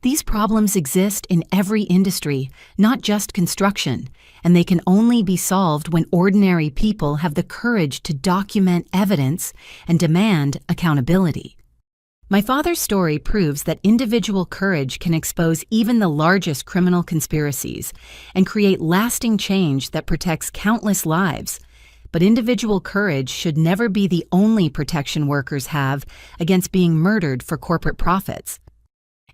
These problems exist in every industry, not just construction, and they can only be solved when ordinary people have the courage to document evidence and demand accountability. My father's story proves that individual courage can expose even the largest criminal conspiracies and create lasting change that protects countless lives. But individual courage should never be the only protection workers have against being murdered for corporate profits.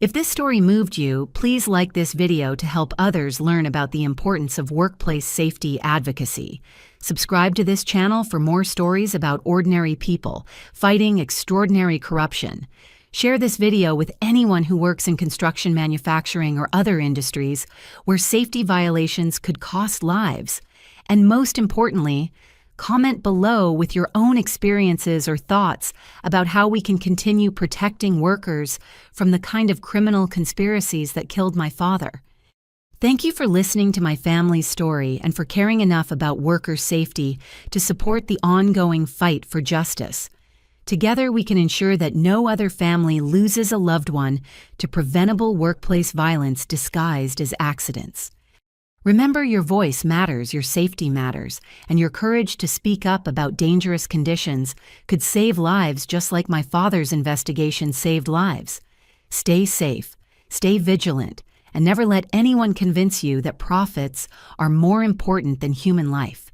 If this story moved you, please like this video to help others learn about the importance of workplace safety advocacy. Subscribe to this channel for more stories about ordinary people fighting extraordinary corruption. Share this video with anyone who works in construction, manufacturing, or other industries where safety violations could cost lives. And most importantly, comment below with your own experiences or thoughts about how we can continue protecting workers from the kind of criminal conspiracies that killed my father. Thank you for listening to my family's story and for caring enough about worker safety to support the ongoing fight for justice. Together, we can ensure that no other family loses a loved one to preventable workplace violence disguised as accidents. Remember, your voice matters, your safety matters, and your courage to speak up about dangerous conditions could save lives just like my father's investigation saved lives. Stay safe, stay vigilant, and never let anyone convince you that profits are more important than human life.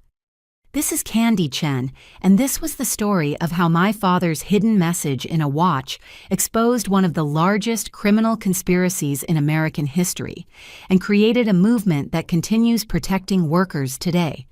This is Candy Chen, and this was the story of how my father's hidden message in a watch exposed one of the largest criminal conspiracies in American history and created a movement that continues protecting workers today.